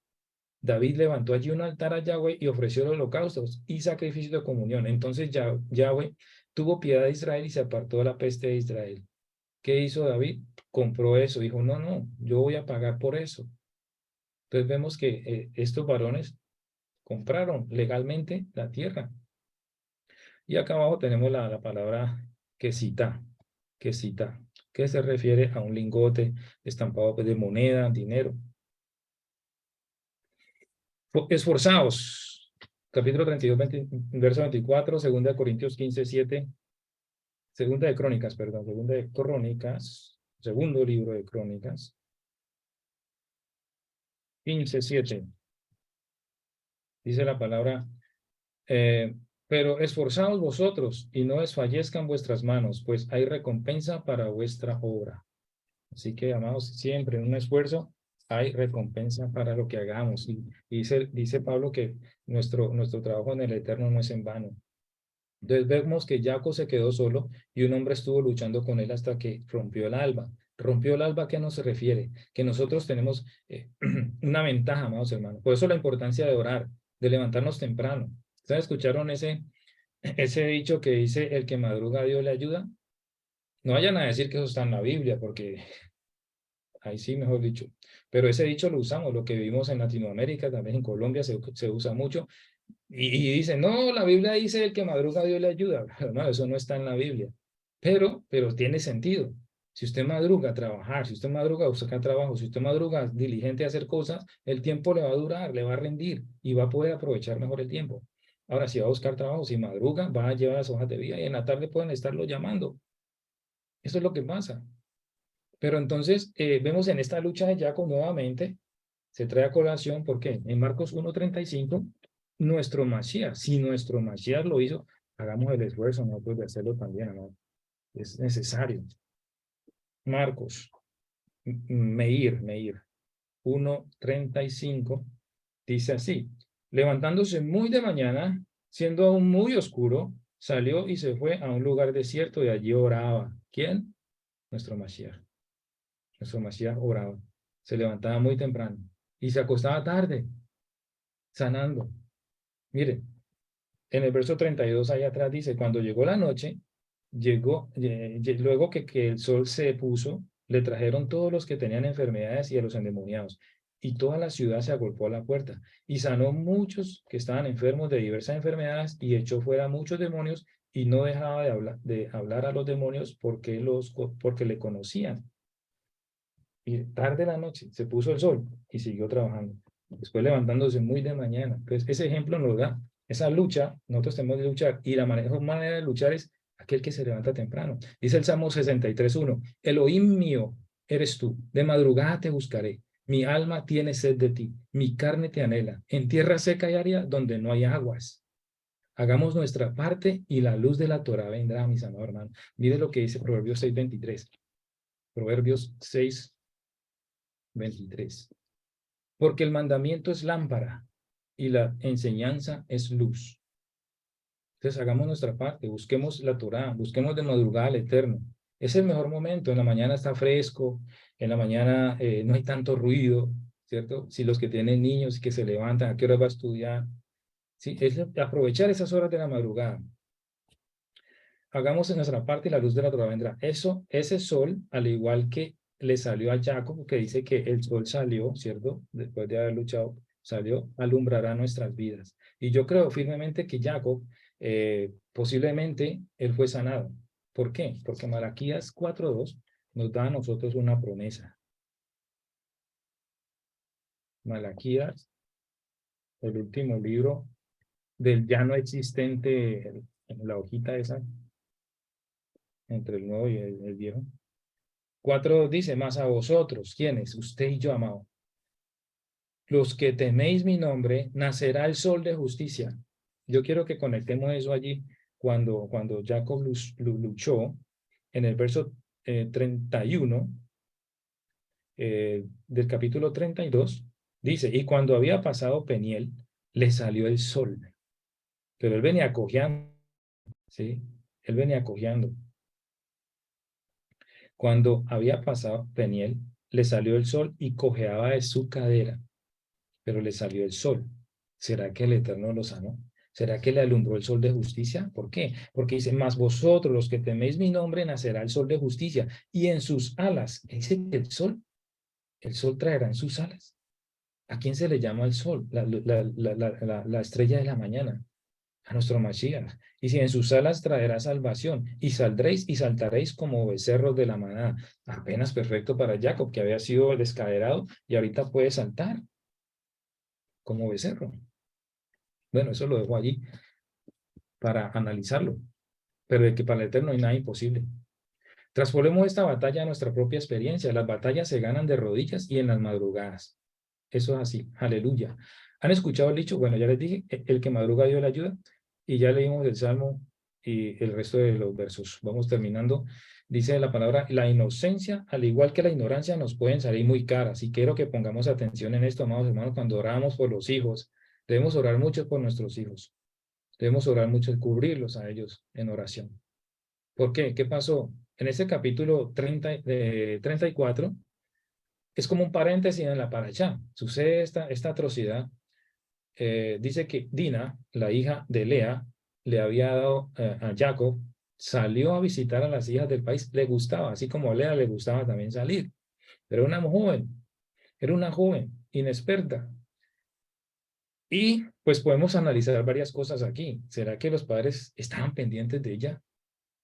David levantó allí un altar a Yahweh y ofreció los holocaustos y sacrificios de comunión. Entonces Yahweh tuvo piedad de Israel y se apartó de la peste de Israel. ¿Qué hizo David? Compró eso. Dijo, no, no, yo voy a pagar por eso. Entonces vemos que estos varones compraron legalmente la tierra. Y acá abajo tenemos la palabra quesita, quesita, que se refiere a un lingote estampado pues, de moneda, dinero. Esforzaos. Capítulo 32, verso 24, segunda de Corintios 15:7, segunda de Crónicas, perdón, segunda de Crónicas, segundo libro de Crónicas, 15:7. Dice la palabra, eh, pero esforzaos vosotros y no desfallezcan vuestras manos, pues hay recompensa para vuestra obra. Así que, amados, siempre en un esfuerzo hay recompensa para lo que hagamos. Y dice Pablo que nuestro trabajo en el Eterno no es en vano. Entonces vemos que Jacob se quedó solo y un hombre estuvo luchando con él hasta que rompió el alba. Rompió el alba, ¿a qué nos refiere? Que nosotros tenemos una ventaja, amados hermanos. Por eso la importancia de orar, de levantarnos temprano. ¿Ustedes escucharon ese dicho que dice, el que madruga a Dios le ayuda? No vayan a decir que eso está en la Biblia, porque ahí sí, mejor dicho. Pero ese dicho lo usamos, lo que vivimos en Latinoamérica, también en Colombia se usa mucho. Y dicen, no, la Biblia dice el que madruga Dios le ayuda. No, eso no está en la Biblia. Pero tiene sentido. Si usted madruga a trabajar, si usted madruga a buscar trabajo, si usted madruga diligente a hacer cosas, el tiempo le va a durar, le va a rendir y va a poder aprovechar mejor el tiempo. Ahora, si va a buscar trabajo, si madruga, va a llevar las hojas de vida y en la tarde pueden estarlo llamando. Eso es lo que pasa. Pero entonces vemos en esta lucha de Jacob nuevamente, se trae a colación, ¿por qué? En Marcos 1:35, nuestro Mashiach, si nuestro Mashiach lo hizo, hagamos el esfuerzo nosotros de hacerlo también, ¿no? Es necesario. Marcos, Meir, 1:35, dice así, levantándose muy de mañana, siendo aún muy oscuro, salió y se fue a un lugar desierto y allí oraba. ¿Quién? Nuestro Mashiach. Nuestro Mashiach oraba. Se levantaba muy temprano y se acostaba tarde, sanando. Mire, en el verso 32 ahí atrás dice, cuando llegó la noche, luego que el sol se puso, le trajeron todos los que tenían enfermedades y a los endemoniados. Y toda la ciudad se agolpó a la puerta y sanó muchos que estaban enfermos de diversas enfermedades y echó fuera muchos demonios y no dejaba de hablar a los demonios porque le conocían. Y tarde la noche se puso el sol y siguió trabajando. Después levantándose muy de mañana. Entonces, ese ejemplo nos da esa lucha, nosotros tenemos que luchar, y la mejor manera de luchar es aquel que se levanta temprano. Dice el Salmo 63:1, Elohim mío eres tú, de madrugada te buscaré, mi alma tiene sed de ti, mi carne te anhela, en tierra seca y árida donde no hay aguas. Hagamos nuestra parte y la luz de la Torah vendrá, mis amados hermanos. Mire lo que dice Proverbios 6:23. Proverbios 6:23. Porque el mandamiento es lámpara y la enseñanza es luz. Entonces hagamos nuestra parte, busquemos la Torá, busquemos de madrugada al Eterno. Es el mejor momento, en la mañana está fresco, en la mañana no hay tanto ruido, ¿cierto? Si los que tienen niños y que se levantan, ¿a qué hora va a estudiar? Sí, es aprovechar esas horas de la madrugada. Hagamos en nuestra parte y la luz de la Torá vendrá. Eso, ese sol, al igual que le salió a Jacob, que dice que el sol salió, ¿cierto? Después de haber luchado, salió, alumbrará nuestras vidas. Y yo creo firmemente que Jacob, posiblemente, él fue sanado. ¿Por qué? Porque Malaquías 4:2 nos da a nosotros una promesa. Malaquías, el último libro del ya no existente, en la hojita esa, entre el nuevo y el viejo. 4 dice, más a vosotros, ¿quiénes? Usted y yo, amado. Los que teméis mi nombre, nacerá el sol de justicia. Yo quiero que conectemos eso allí cuando Jacob luchó en el verso 31 del capítulo 32, dice, y cuando había pasado Peniel, le salió el sol. Pero él venía cojeando, ¿sí? Él venía cojeando. Cuando había pasado Peniel, le salió el sol y cojeaba de su cadera, pero le salió el sol. ¿Será que el Eterno lo sanó? ¿Será que le alumbró el sol de justicia? ¿Por qué? Porque dice, más vosotros los que teméis mi nombre, nacerá el sol de justicia, y en sus alas, dice que el sol traerá en sus alas. ¿A quién se le llama el sol? La estrella de la mañana, a nuestro Mashiach. Y si en sus alas traerá salvación, y saldréis y saltaréis como becerros de la manada. Apenas perfecto para Jacob, que había sido descaderado, y ahorita puede saltar como becerro. Bueno, eso lo dejo allí para analizarlo, pero de que para el Eterno no hay nada imposible. Transformemos esta batalla a nuestra propia experiencia. Las batallas se ganan de rodillas y en las madrugadas. Eso es así, aleluya. ¿Han escuchado el dicho? Bueno, ya les dije, el que madruga Dios le ayuda, y ya leímos el Salmo y el resto de los versos. Vamos terminando. Dice la palabra, la inocencia, al igual que la ignorancia, nos pueden salir muy caras. Y quiero que pongamos atención en esto, amados hermanos, cuando oramos por los hijos. Debemos orar mucho por nuestros hijos. Debemos orar mucho, cubrirlos a ellos en oración. ¿Por qué? ¿Qué pasó? En ese capítulo 34, es como un paréntesis en la paracha. Sucede esta atrocidad. Dice que Dina, la hija de Lea, le había dado a Jacob, salió a visitar a las hijas del país, le gustaba, así como a Lea le gustaba también salir, pero era una joven inexperta. Y pues podemos analizar varias cosas aquí. ¿Será que los padres estaban pendientes de ella?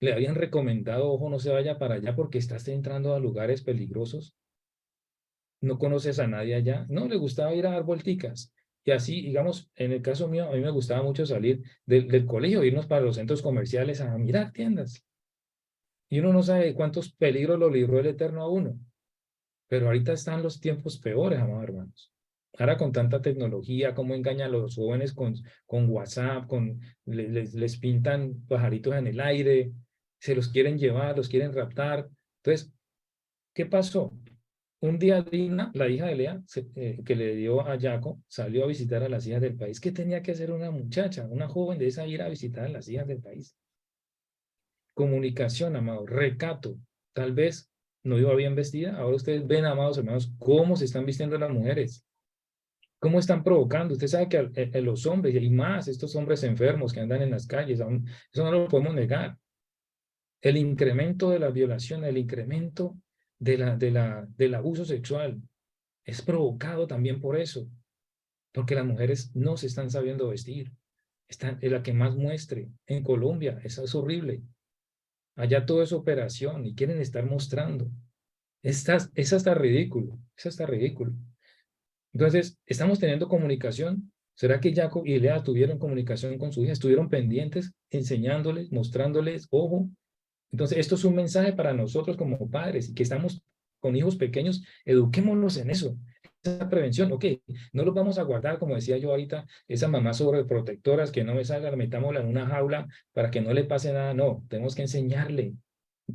¿Le habían recomendado, ojo, no se vaya para allá porque estás entrando a lugares peligrosos? ¿No conoces a nadie allá? No, le gustaba ir a dar vuelticas. Y así, digamos, en el caso mío, a mí me gustaba mucho salir del colegio, irnos para los centros comerciales a mirar tiendas. Y uno no sabe cuántos peligros lo libró el Eterno a uno. Pero ahorita están los tiempos peores, amados hermanos. Ahora con tanta tecnología, cómo engañan a los jóvenes con WhatsApp, les pintan pajaritos en el aire, se los quieren llevar, los quieren raptar. Entonces, ¿qué pasó? Un día Dina, la hija de Lea, que le dio a Jacob, salió a visitar a las hijas del país. ¿Qué tenía que hacer una muchacha, una joven de esa ir a visitar a las hijas del país? Comunicación, amado, recato. Tal vez no iba bien vestida. Ahora ustedes ven, amados hermanos, cómo se están vistiendo las mujeres, cómo están provocando. Usted sabe que los hombres, y más estos hombres enfermos que andan en las calles, eso no lo podemos negar. El incremento de la violación, el incremento del abuso sexual es provocado también por eso, porque las mujeres no se están sabiendo vestir. Es la que más muestre. En Colombia, eso es horrible. Allá todo es operación y quieren estar mostrando. Es hasta ridículo, es hasta ridículo. Entonces, ¿estamos teniendo comunicación? ¿Será que Jacob y Lea tuvieron comunicación con su hija? ¿Estuvieron pendientes, enseñándoles, mostrándoles, ojo? Entonces, esto es un mensaje para nosotros como padres y que estamos con hijos pequeños, eduquémoslos en eso, esa prevención. Ok, no los vamos a guardar, como decía yo ahorita, esas mamás sobreprotectoras que no me salgan, metámosla en una jaula para que no le pase nada. No, tenemos que enseñarle,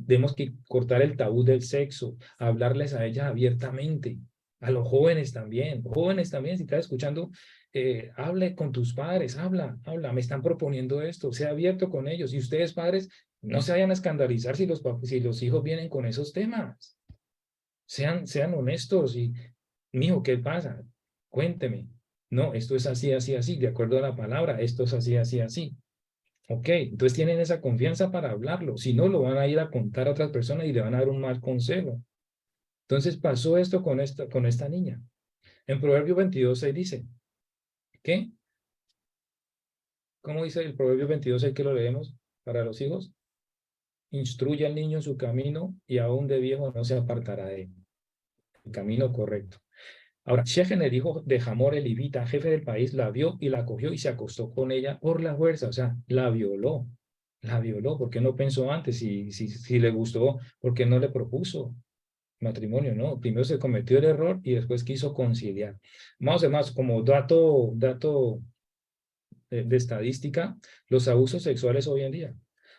tenemos que cortar el tabú del sexo, hablarles a ellas abiertamente, a los jóvenes también, si estás escuchando, hable con tus padres, habla, me están proponiendo esto, sea abierto con ellos. Y ustedes, padres, no se vayan a escandalizar si los hijos vienen con esos temas. Sean honestos y, mijo, ¿qué pasa? Cuénteme. No, esto es así, así, así, de acuerdo a la palabra, esto es así, así, así. Ok, entonces tienen esa confianza para hablarlo. Si no, lo van a ir a contar a otras personas y le van a dar un mal consejo. Entonces pasó esto con esta niña. En Proverbio 22:6 dice, ¿qué? ¿Cómo dice el Proverbio 22:6 que lo leemos para los hijos? Instruye al niño en su camino y aún de viejo no se apartará de él. El camino correcto. Ahora, Shechem, el hijo de Hamor elivita, jefe del país, la vio y la cogió y se acostó con ella por la fuerza, o sea, la violó, ¿por qué no pensó antes? Si le gustó, ¿por qué no le propuso matrimonio? No, primero se cometió el error y después quiso conciliar. Más, como dato de estadística, los abusos sexuales hoy en día.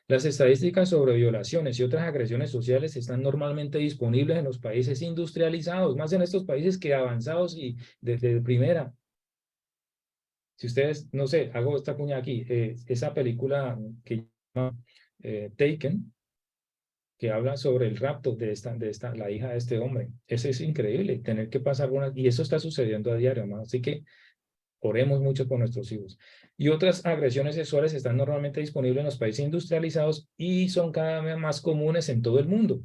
Las estadísticas sobre violaciones y otras agresiones sociales están normalmente disponibles en los países industrializados, más en estos países que avanzados y desde primera. Si ustedes, no sé, hago esta cuña aquí, esa película que llama Taken, que habla sobre el rapto la hija de este hombre. Eso es increíble, tener que pasar y eso está sucediendo a diario, ¿no? Así que oremos mucho por nuestros hijos. Y otras agresiones sexuales están normalmente disponibles en los países industrializados y son cada vez más comunes en todo el mundo.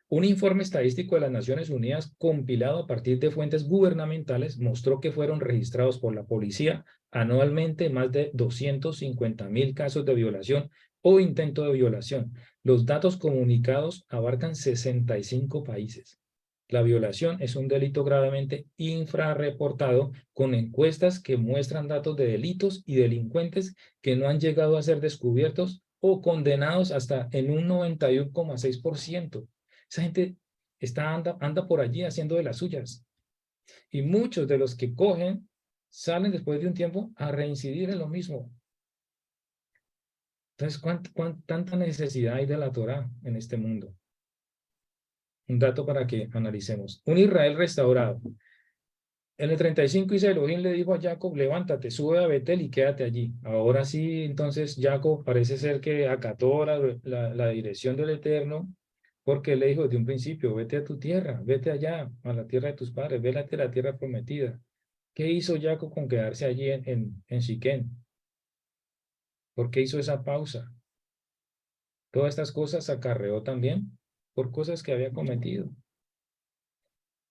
Un informe estadístico de las Naciones Unidas compilado a partir de fuentes gubernamentales mostró que fueron registrados por la policía anualmente más de 250,000 casos de violación o intento de violación. Los datos comunicados abarcan 65 países. La violación es un delito gravemente infrarreportado con encuestas que muestran datos de delitos y delincuentes que no han llegado a ser descubiertos o condenados hasta en un 91,6%. Esa gente anda por allí haciendo de las suyas. Y muchos de los que cogen salen después de un tiempo a reincidir en lo mismo. Entonces, tanta necesidad hay de la Torá en este mundo? Un dato para que analicemos. Un Israel restaurado. En el 35 dice, Elohim le dijo a Jacob, levántate, sube a Betel y quédate allí. Ahora sí, entonces Jacob parece ser que acató la dirección del Eterno, porque él le dijo desde un principio, vete a tu tierra, vete allá, a la tierra de tus padres, vete a la tierra prometida. ¿Qué hizo Jacob con quedarse allí en Siquén? ¿Por qué hizo esa pausa? Todas estas cosas acarreó también por cosas que había cometido.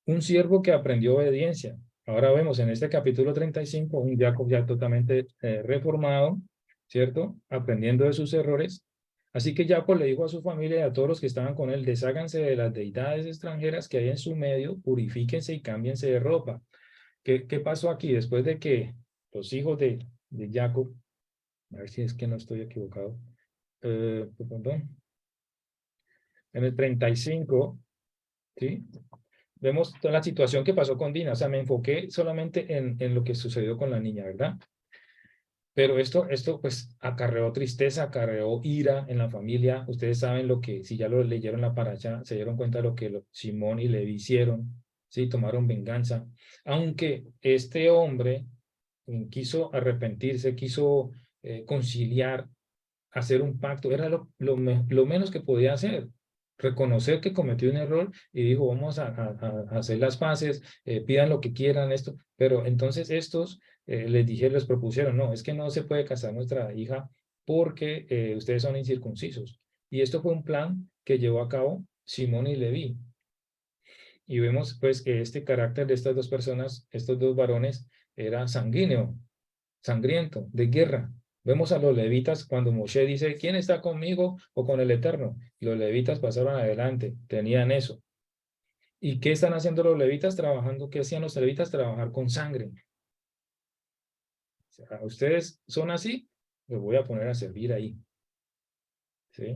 Un siervo que aprendió obediencia. Ahora vemos en este capítulo 35 un Jacob ya totalmente reformado, ¿cierto? Aprendiendo de sus errores. Así que Jacob le dijo a su familia y a todos los que estaban con él, desháganse de las deidades extranjeras que hay en su medio, purifíquense y cámbiense de ropa. ¿Qué pasó aquí? Después de que los hijos de Jacob, a ver si es que no estoy equivocado, perdón, en el 35, ¿sí? Vemos toda la situación que pasó con Dina. O sea, me enfoqué solamente en lo que sucedió con la niña, ¿verdad? Pero esto pues acarreó tristeza, acarreó ira en la familia. Ustedes saben lo que, si ya lo leyeron la paracha, se dieron cuenta de lo que Simón y Levi hicieron, ¿sí? Tomaron venganza. Aunque este hombre quiso arrepentirse, quiso conciliar, hacer un pacto, era lo menos que podía hacer. Reconocer que cometió un error y dijo, vamos a hacer las paces, pidan lo que quieran, esto. Pero entonces estos les dije, les propusieron, no, es que no se puede casar nuestra hija porque ustedes son incircuncisos. Y esto fue un plan que llevó a cabo Simón y Leví. Y vemos pues que este carácter de estas dos personas, estos dos varones, era sanguíneo, sangriento, de guerra. Vemos a los levitas cuando Moshe dice, ¿quién está conmigo o con el Eterno? Los levitas pasaron adelante, tenían eso. ¿Y qué están haciendo los levitas? Trabajando, ¿qué hacían los levitas? Trabajar con sangre. O sea, ustedes son así, los voy a poner a servir ahí. ¿Sí?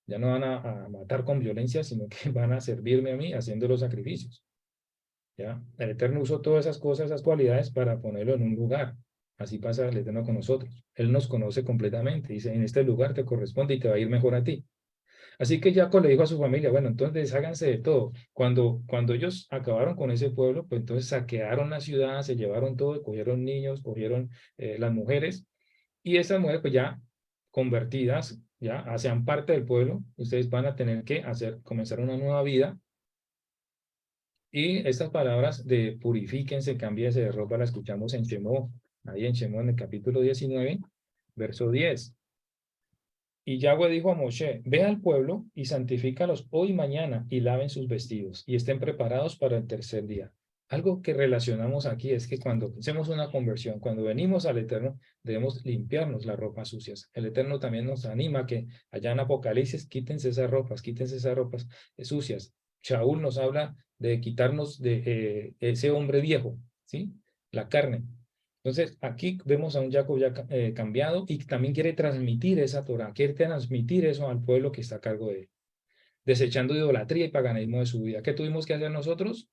Ya no van a matar con violencia, sino que van a servirme a mí haciendo los sacrificios. ¿Ya? El Eterno usó todas esas cosas, esas cualidades para ponerlo en un lugar. Así pasa el Eterno con nosotros. Él nos conoce completamente. Dice, en este lugar te corresponde y te va a ir mejor a ti. Así que Jacob le dijo a su familia, bueno, entonces háganse de todo. Cuando ellos acabaron con ese pueblo, pues entonces saquearon la ciudad, se llevaron todo, cogieron niños, cogieron las mujeres, y esas mujeres pues ya convertidas, ya hacían parte del pueblo, ustedes van a tener que comenzar una nueva vida. Y estas palabras de purifíquense, cámbiense de ropa, las escuchamos en Shemó, ahí en Shemó en el capítulo 19, verso 10. Y Yahweh dijo a Moshe, ve al pueblo y santifícalos hoy y mañana y laven sus vestidos y estén preparados para el tercer día. Algo que relacionamos aquí es que cuando hacemos una conversión, cuando venimos al Eterno, debemos limpiarnos las ropas sucias. El Eterno también nos anima a que allá en Apocalipsis quítense esas ropas sucias. Shaul nos habla de quitarnos de ese hombre viejo, ¿sí? La carne. Entonces, aquí vemos a un Jacob ya cambiado y también quiere transmitir esa Torah, quiere transmitir eso al pueblo que está a cargo de él, desechando idolatría y paganismo de su vida. ¿Qué tuvimos que hacer nosotros?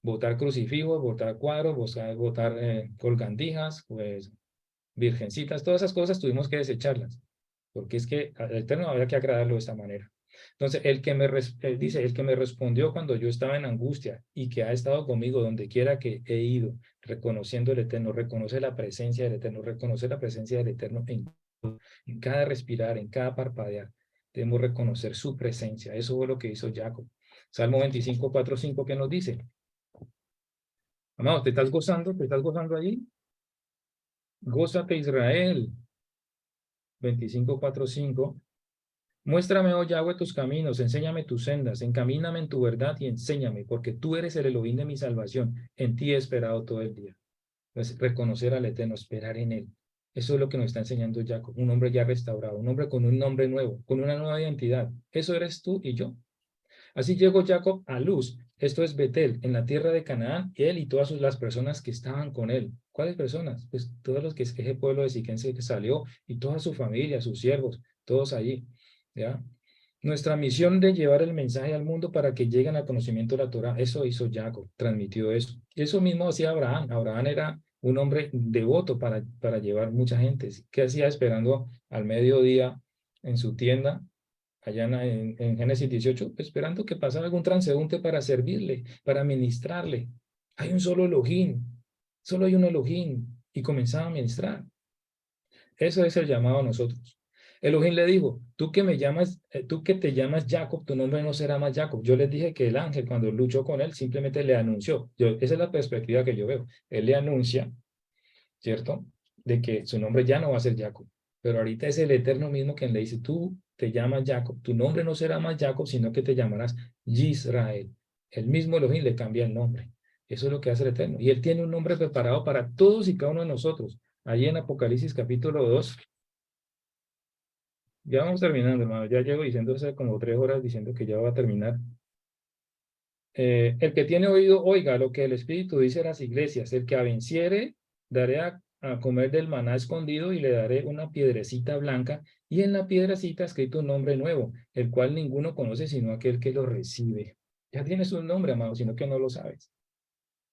Botar crucifijos, botar cuadros, botar colgandijas, pues virgencitas, todas esas cosas tuvimos que desecharlas, porque es que al Eterno había que agradarlo de esta manera. Entonces, dice, el que me respondió cuando yo estaba en angustia y que ha estado conmigo donde quiera que he ido, reconociendo el Eterno, reconoce la presencia del Eterno, reconoce la presencia del Eterno en cada respirar, en cada parpadear. Debemos reconocer su presencia. Eso fue lo que hizo Jacob. Salmo 25, 4, 5, ¿qué nos dice? Amado, ¿te estás gozando? ¿Te estás gozando allí? Gózate, Israel. 25, 4, 5. Muéstrame, oh Yahweh, tus caminos, enséñame tus sendas, encamíname en tu verdad y enséñame, porque tú eres el Elohim de mi salvación. En ti he esperado todo el día. Entonces, reconocer al Eterno, esperar en Él. Eso es lo que nos está enseñando Jacob, un hombre ya restaurado, un hombre con un nombre nuevo, con una nueva identidad. Eso eres tú y yo. Así llegó Jacob a Luz, esto es Betel, en la tierra de Canaán, él y todas las personas que estaban con él. ¿Cuáles personas? Pues todos los que ese pueblo de Siquén que salió y toda su familia, sus siervos, todos allí, ¿ya? Nuestra misión de llevar el mensaje al mundo para que lleguen al conocimiento de la Torá, eso hizo Jacob, transmitió eso. Eso mismo hacía Abraham. Abraham era un hombre devoto para llevar mucha gente. ¿Qué hacía esperando al mediodía en su tienda, allá en Génesis 18? Esperando que pasara algún transeúnte para servirle, para ministrarle. Hay un solo Elohim, solo hay un Elohim, y comenzaba a ministrar. Eso es el llamado a nosotros. Elohim le dijo, tú que te llamas Jacob, tu nombre no será más Jacob. Yo les dije que el ángel, cuando luchó con él, simplemente le anunció. Esa es la perspectiva que yo veo. Él le anuncia, ¿cierto? De que su nombre ya no va a ser Jacob. Pero ahorita es el Eterno mismo quien le dice, tú te llamas Jacob, tu nombre no será más Jacob, sino que te llamarás Yisrael. El mismo Elohim le cambia el nombre. Eso es lo que hace el Eterno. Y él tiene un nombre preparado para todos y cada uno de nosotros. Allí en Apocalipsis capítulo 2, ya vamos terminando, hermano. Ya llevo diciendo hace como 3 horas diciendo que ya va a terminar. El que tiene oído, oiga lo que el Espíritu dice a las iglesias. El que venciere, daré a comer del maná escondido y le daré una piedrecita blanca y en la piedrecita escrito un nombre nuevo, el cual ninguno conoce sino aquel que lo recibe. Ya tienes un nombre, amado, sino que no lo sabes.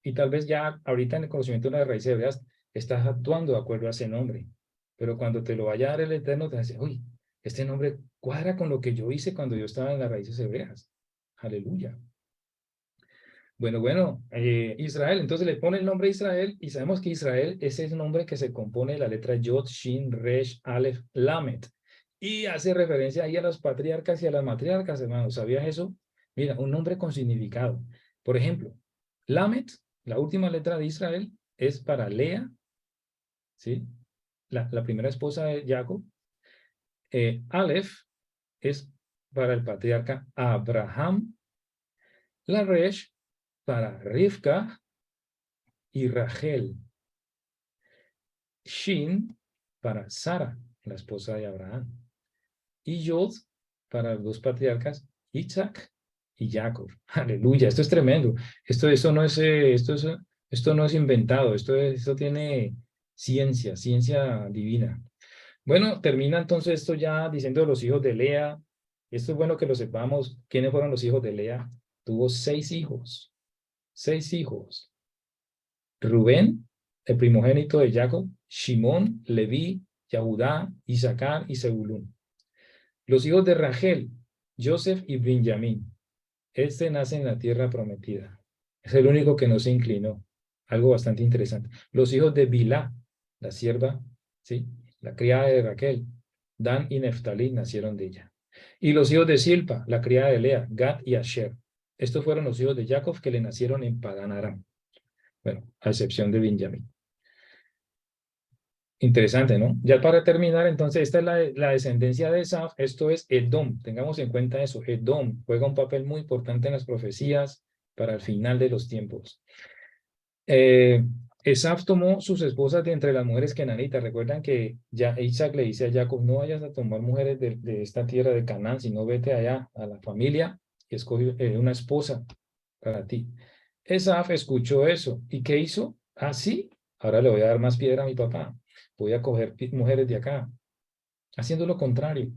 Y tal vez ya ahorita en el conocimiento de las raíces hebreas estás actuando de acuerdo a ese nombre. Pero cuando te lo vaya a dar el Eterno, te va a decir, uy, este nombre cuadra con lo que yo hice cuando yo estaba en las raíces hebreas. Aleluya. Bueno, Israel, entonces le pone el nombre Israel y sabemos que Israel es el nombre que se compone de la letra Yod, Shin, Resh, Aleph, Lamet. Y hace referencia ahí a los patriarcas y a las matriarcas, hermanos. ¿Sabías eso? Mira, un nombre con significado. Por ejemplo, Lamet, la última letra de Israel, es para Lea, ¿sí? La primera esposa de Jacob. Aleph es para el patriarca Abraham. La Resh para Rivka y Rachel. Shin para Sara, la esposa de Abraham. Y Yod para los dos patriarcas, Isaac y Jacob. Aleluya, esto es tremendo. Esto no es inventado, esto tiene ciencia divina. Bueno, termina entonces esto ya diciendo los hijos de Lea. Esto es bueno que lo sepamos. ¿Quiénes fueron los hijos de Lea? Tuvo 6 hijos. 6 hijos. Rubén, el primogénito de Jacob, Shimón, Leví, Yahudá, Isaacar y Zebulún. Los hijos de Rachel, Joseph y Benjamín. Este nace en la tierra prometida. Es el único que no se inclinó. Algo bastante interesante. Los hijos de Bilá, la sierva, ¿sí? La criada de Raquel, Dan y Neftalí nacieron de ella. Y los hijos de Silpa, la criada de Lea, Gad y Asher. Estos fueron los hijos de Jacob que le nacieron en Padán Aram. Bueno, a excepción de Benjamín. Interesante, ¿no? Ya para terminar, entonces, esta es la descendencia de Esaf, esto es Edom, tengamos en cuenta eso, Edom juega un papel muy importante en las profecías para el final de los tiempos. Esaf tomó sus esposas de entre las mujeres kenanitas, recuerdan que ya Isaac le dice a Jacob, no vayas a tomar mujeres de esta tierra de Canaán, sino vete allá a la familia y escoge una esposa para ti. Esaf escuchó eso, ¿y qué hizo? Ah, sí, ahora le voy a dar más piedra a mi papá. Voy a coger mujeres de acá, haciendo lo contrario,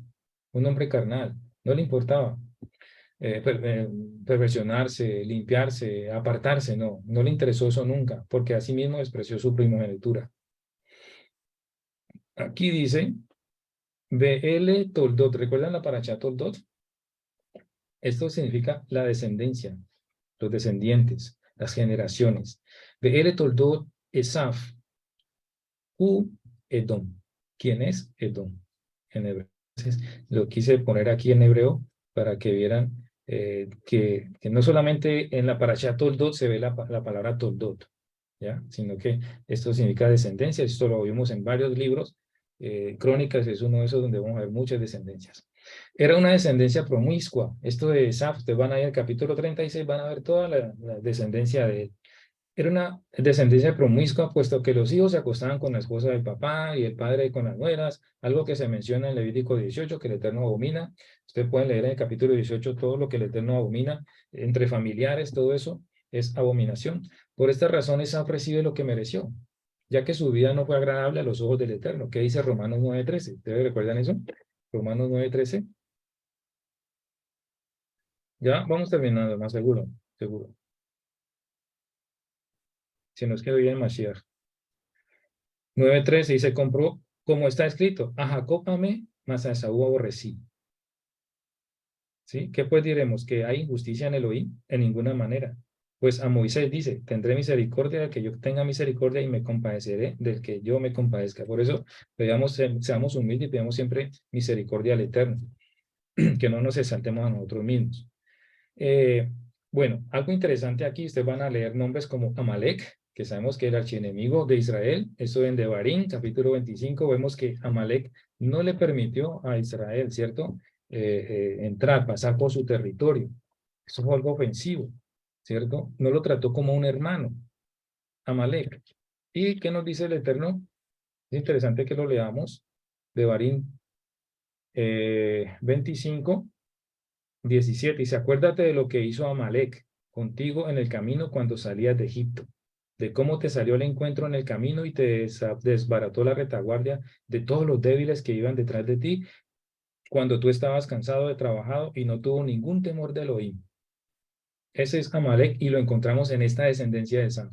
un hombre carnal, no le importaba perversionarse, limpiarse, apartarse, no le interesó eso nunca, porque así mismo despreció su primogenitura. Aquí dice, BL Toldot, ¿recuerdan la paracha Toldot? Esto significa la descendencia, los descendientes, las generaciones. BL Toldot Esaf, U Edom. ¿Quién es Edom? En hebreo. Entonces, lo quise poner aquí en hebreo para que vieran que no solamente en la parasha Toldot se ve la palabra Toldot, ¿ya? Sino que esto significa descendencia. Esto lo vimos en varios libros. Crónicas es uno de esos donde vamos a ver muchas descendencias. Era una descendencia promiscua. Esto de Esaf, ustedes van a ir al capítulo 36, van a ver toda la descendencia de él. Era una descendencia promiscua, puesto que los hijos se acostaban con la esposa del papá y el padre con las nueras, algo que se menciona en Levítico 18, que el Eterno abomina. Ustedes pueden leer en el capítulo 18 todo lo que el Eterno abomina, entre familiares, todo eso es abominación. Por esta razón, Esaf recibe lo que mereció, ya que su vida no fue agradable a los ojos del Eterno. ¿Qué dice Romanos 9:13? ¿Ustedes recuerdan eso? Romanos 9:13. Ya vamos terminando, más seguro, seguro. Si no es que hoy en Mashiach. 9:13 dice, compró, como está escrito, a Jacob amé, mas a Esaú aborrecí. ¿Sí? ¿Qué pues diremos? ¿Que hay injusticia en Elohim? En ninguna manera. Pues a Moisés dice, tendré misericordia del que yo tenga misericordia y me compadeceré del que yo me compadezca. Por eso, seamos humildes y pidamos siempre misericordia al Eterno, que no nos exaltemos a nosotros mismos. Eh, bueno, algo interesante aquí, ustedes van a leer nombres como Amalek, que sabemos que era el archienemigo de Israel. Eso en Devarim, capítulo 25, vemos que Amalek no le permitió a Israel, ¿cierto? Entrar, pasar por su territorio. Eso fue algo ofensivo, ¿cierto? No lo trató como un hermano, Amalek. ¿Y qué nos dice el Eterno? Es interesante que lo leamos. Devarim 25. 17. Dice, acuérdate de lo que hizo Amalek contigo en el camino cuando salías de Egipto, de cómo te salió el encuentro en el camino y te desbarató la retaguardia de todos los débiles que iban detrás de ti cuando tú estabas cansado de trabajado y no tuvo ningún temor de Elohim. Ese es Amalek y lo encontramos en esta descendencia de Sam.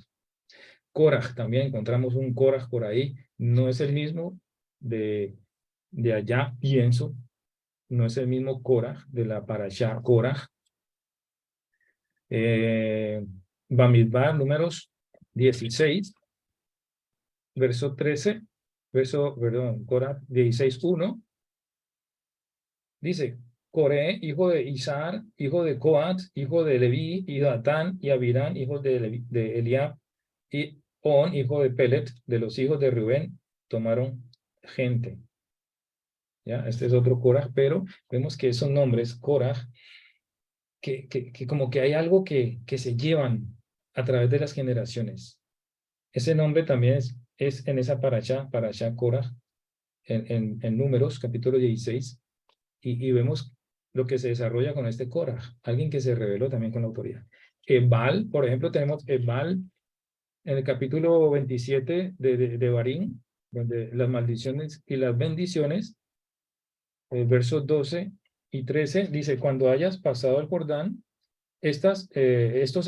Korah, también encontramos un Korah por ahí, no es el mismo de allá, pienso, no es el mismo Korah de la Parashá Korah. Bamidbar, números 16, verso 13, perdón, Cora 16:1, dice, Coré, hijo de Isar, hijo de Coat, hijo de Leví, y Datán, y Abirán, hijos de Eliab, y On, hijo de Pelet, de los hijos de Rubén, tomaron gente. ¿Ya? Este es otro Korah, pero vemos que esos nombres, Korah, que como que hay algo que se llevan a través de las generaciones. Ese nombre también es en esa parashá Korah, en Números, capítulo 16, y vemos lo que se desarrolla con este Korah, alguien que se reveló también con la autoridad. Ebal, por ejemplo, tenemos Ebal en el capítulo 27 de Barín, donde las maldiciones y las bendiciones, versos 12 y 13, dice, cuando hayas pasado el Jordán, estos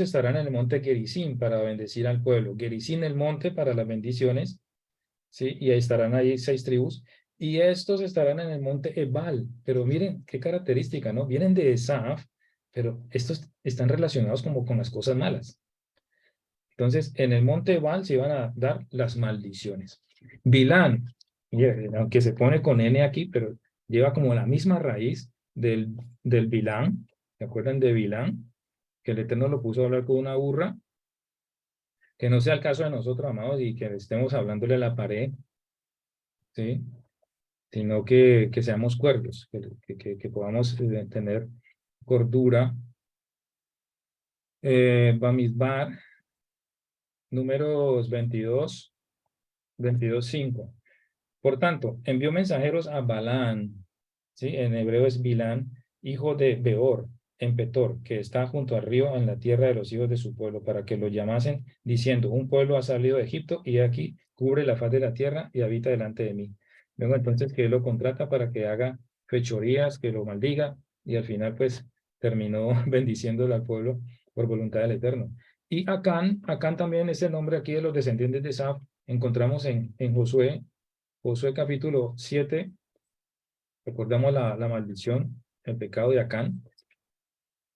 estarán en el monte Gerizim para bendecir al pueblo. Gerizim, el monte para las bendiciones, ¿sí? Y ahí estarán ahí 6 tribus. Y estos estarán en el monte Ebal. Pero miren qué característica, ¿no? Vienen de Esaf, pero estos están relacionados como con las cosas malas. Entonces, en el monte Ebal se iban a dar las maldiciones. Bilán, aunque se pone con N aquí, pero lleva como la misma raíz del Bilán. ¿Se acuerdan de Bilán? Que el Eterno lo puso a hablar con una burra. Que no sea el caso de nosotros, amados, y que estemos hablándole a la pared, ¿sí? Sino que seamos cuerdos, que podamos tener cordura. Bamidbar, números 22:5. Por tanto, envió mensajeros a Balán, ¿sí? En hebreo es Bilán, hijo de Beor, en Petor, que está junto al río en la tierra de los hijos de su pueblo, para que lo llamasen, diciendo, un pueblo ha salido de Egipto y aquí cubre la faz de la tierra y habita delante de mí. Luego entonces que él lo contrata para que haga fechorías, que lo maldiga, y al final pues terminó bendiciéndole al pueblo por voluntad del Eterno. Y Acán también es el nombre aquí de los descendientes de Saf, encontramos en Josué capítulo 7, recordamos la maldición, el pecado de Acán.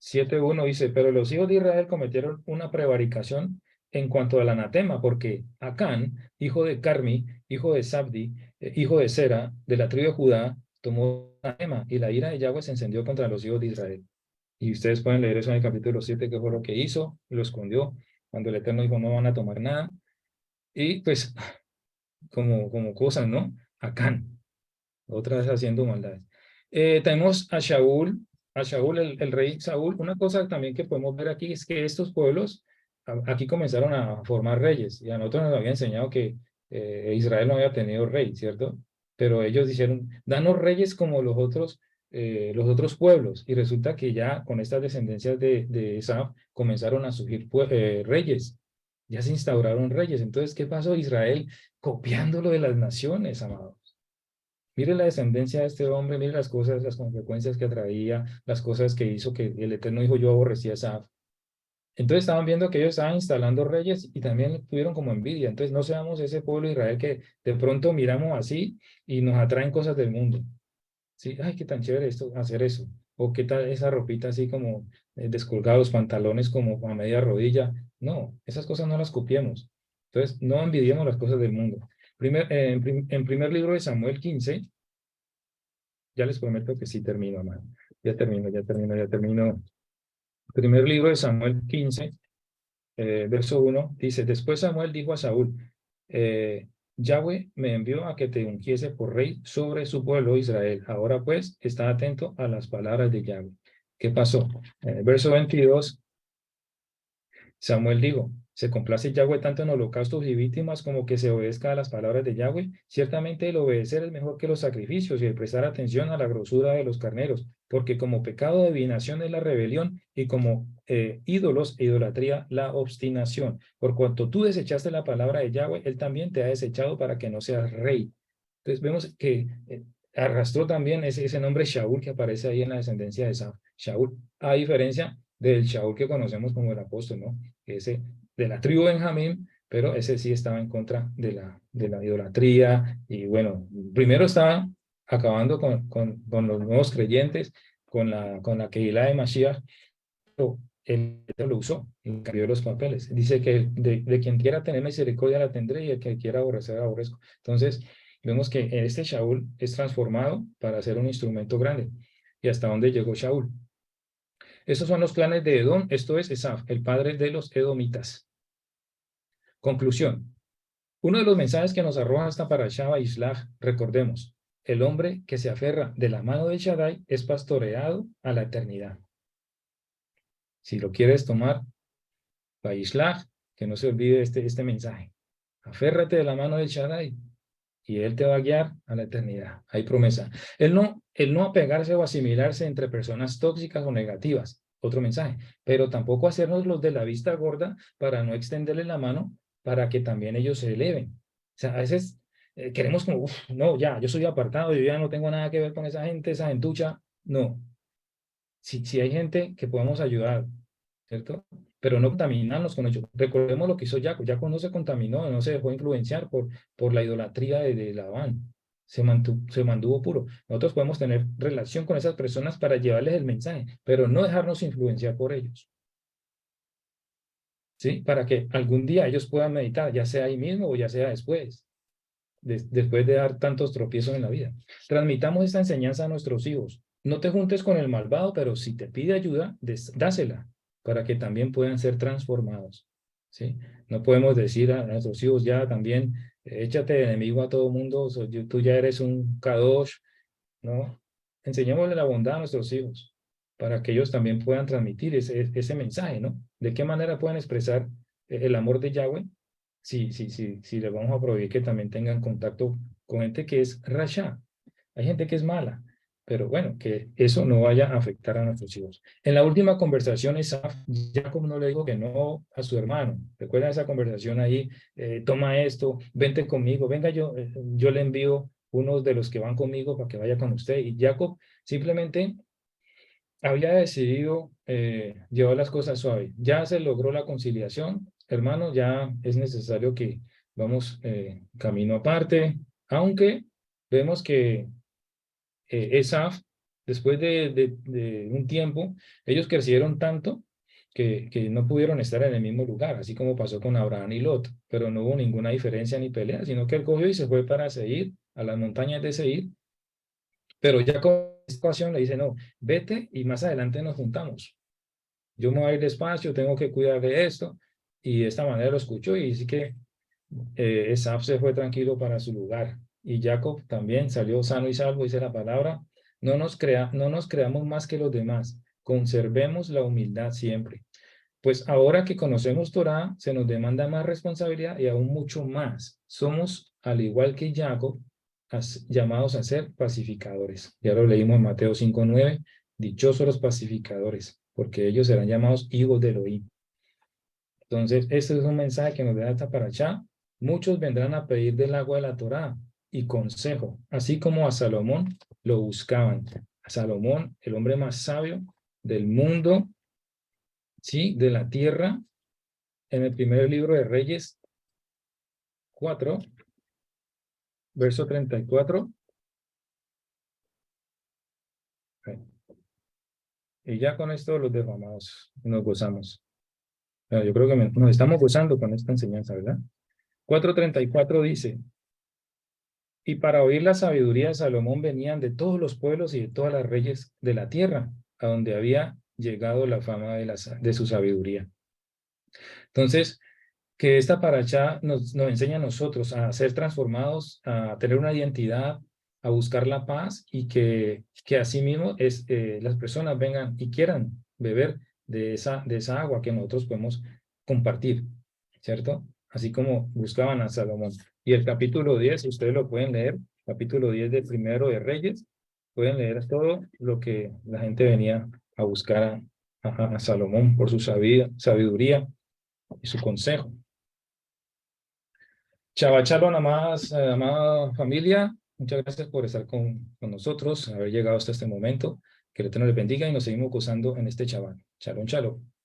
7:1 dice, pero los hijos de Israel cometieron una prevaricación en cuanto al anatema, porque Acán, hijo de Carmi, hijo de Sabdi, hijo de Sera, de la tribu de Judá, tomó anatema, y la ira de Yahweh se encendió contra los hijos de Israel. Y ustedes pueden leer eso en el capítulo 7, que fue lo que hizo, y lo escondió, cuando el Eterno dijo, no van a tomar nada. Y pues, como cosas, ¿no? Acán, otra vez haciendo maldades. Tenemos a Shaul, el rey Saúl. Una cosa también que podemos ver aquí es que estos pueblos aquí comenzaron a formar reyes, y a nosotros nos había enseñado que Israel no había tenido rey, ¿cierto? Pero ellos dijeron, danos reyes como los otros pueblos, y resulta que ya con estas descendencias de Esaf comenzaron a surgir reyes, ya se instauraron reyes. Entonces, ¿qué pasó? Israel copiándolo de las naciones, amados. Mire la descendencia de este hombre, mire las cosas, las consecuencias que traía, las cosas que hizo, que el Eterno dijo, yo aborrecía a Esaf. Entonces estaban viendo que ellos estaban instalando reyes y también tuvieron como envidia. Entonces no seamos ese pueblo de Israel que de pronto miramos así y nos atraen cosas del mundo. Sí, ay, qué tan chévere esto, hacer eso. O qué tal esa ropita así como descolgada, los pantalones como a media rodilla. No, esas cosas no las copiemos. Entonces, no envidiemos las cosas del mundo. En primer libro de Samuel 15, ya les prometo que sí termino, amado. Ya termino. Primer libro de Samuel 15, verso 1, dice, después Samuel dijo a Saúl, Yahweh me envió a que te ungiese por rey sobre su pueblo Israel. Ahora pues, está atento a las palabras de Yahweh. ¿Qué pasó? En el verso 22, Samuel dijo, ¿se complace Yahweh tanto en holocaustos y víctimas como que se obedezca a las palabras de Yahweh? Ciertamente el obedecer es mejor que los sacrificios y el prestar atención a la grosura de los carneros, porque como pecado de adivinación es la rebelión y como ídolos e idolatría la obstinación. Por cuanto tú desechaste la palabra de Yahweh, él también te ha desechado para que no seas rey. Entonces vemos que arrastró también ese nombre Shaul que aparece ahí en la descendencia de Shaul, a diferencia del Shaul que conocemos como el apóstol, ¿no? Ese de la tribu de Benjamín, pero ese sí estaba en contra de la idolatría y bueno, primero estaba acabando con los nuevos creyentes, con la Keilah de Mashiach, pero él lo usó y cambió los papeles. Dice que de quien quiera tener misericordia la tendré y el que quiera aborrecer aborrezco. Entonces, vemos que este Shaul es transformado para ser un instrumento grande. ¿Y hasta dónde llegó Shaul? Esos son los clanes de Edom, esto es Esaf, el padre de los edomitas. Conclusión. Uno de los mensajes que nos arroja esta parashá Islach, recordemos, el hombre que se aferra de la mano de Shaddai es pastoreado a la eternidad. Si lo quieres tomar, Vaishlach, que no se olvide este mensaje. Aférrate de la mano de Shaddai y él te va a guiar a la eternidad. Hay promesa. El no apegarse o asimilarse entre personas tóxicas o negativas. Otro mensaje. Pero tampoco hacernos los de la vista gorda para no extenderle la mano para que también ellos se eleven. O sea, a veces queremos como, no, ya, yo soy apartado, yo ya no tengo nada que ver con esa gente, esa gentucha. No. Si hay gente que podemos ayudar, ¿cierto? Pero no contaminarnos con ello. Recordemos lo que hizo Jacob. Jacob no se contaminó, no se dejó influenciar por la idolatría de Labán. Se mantuvo puro. Nosotros podemos tener relación con esas personas para llevarles el mensaje, pero no dejarnos influenciar por ellos. ¿Sí? Para que algún día ellos puedan meditar, ya sea ahí mismo o ya sea después, después de dar tantos tropiezos en la vida. Transmitamos esta enseñanza a nuestros hijos. No te juntes con el malvado, pero si te pide ayuda, dásela para que también puedan ser transformados. ¿Sí? No podemos decir a nuestros hijos ya también, échate de enemigo a todo mundo, tú ya eres un kadosh, ¿no? Enseñémosle la bondad a nuestros hijos para que ellos también puedan transmitir ese mensaje, ¿no? ¿De qué manera pueden expresar el amor de Yahweh? Sí, les vamos a prohibir que también tengan contacto con gente que es rasha. Hay gente que es mala, pero bueno, que eso no vaya a afectar a nuestros hijos. En la última conversación, Jacob no le dijo que no a su hermano. ¿Recuerdan esa conversación ahí? Toma esto, vente conmigo, venga, yo le envío uno de los que van conmigo para que vaya con usted. Y Jacob simplemente había decidido llevar las cosas suaves. Ya se logró la conciliación, hermano, ya es necesario que vamos camino aparte, aunque vemos que Esaf, después de un tiempo, ellos crecieron tanto que no pudieron estar en el mismo lugar, así como pasó con Abraham y Lot, pero no hubo ninguna diferencia ni pelea, sino que él cogió y se fue para Seir, a las montañas de Seir, pero ya con esta ocasión le dice, no, vete y más adelante nos juntamos. Yo me voy a ir despacio, tengo que cuidar de esto. Y de esta manera lo escuchó y dice que Esaf se fue tranquilo para su lugar. Y Jacob también salió sano y salvo, dice la palabra. No nos creamos más que los demás. Conservemos la humildad siempre. Pues ahora que conocemos Torah, se nos demanda más responsabilidad y aún mucho más. Somos, al igual que Jacob, llamados a ser pacificadores. Ya lo leímos en Mateo 5:9. Dichosos los pacificadores, porque ellos serán llamados hijos de Elohim. Entonces, este es un mensaje que nos da esta parashá. Muchos vendrán a pedir del agua de la Torá, y consejo, así como a Salomón lo buscaban. A Salomón, el hombre más sabio del mundo, ¿sí? De la tierra, en el primer libro de Reyes 4, verso 34. Y ya con esto los derramamos, nos gozamos. Bueno, yo creo que nos estamos gozando con esta enseñanza, ¿verdad? 4:34 dice, y para oír la sabiduría de Salomón venían de todos los pueblos y de todas las reyes de la tierra, a donde había llegado la fama de su sabiduría. Entonces, que esta paracha nos enseña a nosotros a ser transformados, a tener una identidad, a buscar la paz y que asimismo las personas vengan y quieran beber de esa agua que nosotros podemos compartir, ¿cierto? Así como buscaban a Salomón. Y el capítulo 10, ustedes lo pueden leer, capítulo 10 del primero de Reyes, pueden leer todo lo que la gente venía a buscar a Salomón por su sabiduría y su consejo. Chava Shalom, amada familia, muchas gracias por estar con nosotros, haber llegado hasta este momento. Que el Eterno les bendiga y nos seguimos gozando en este Shabbat. Shalom, shalom.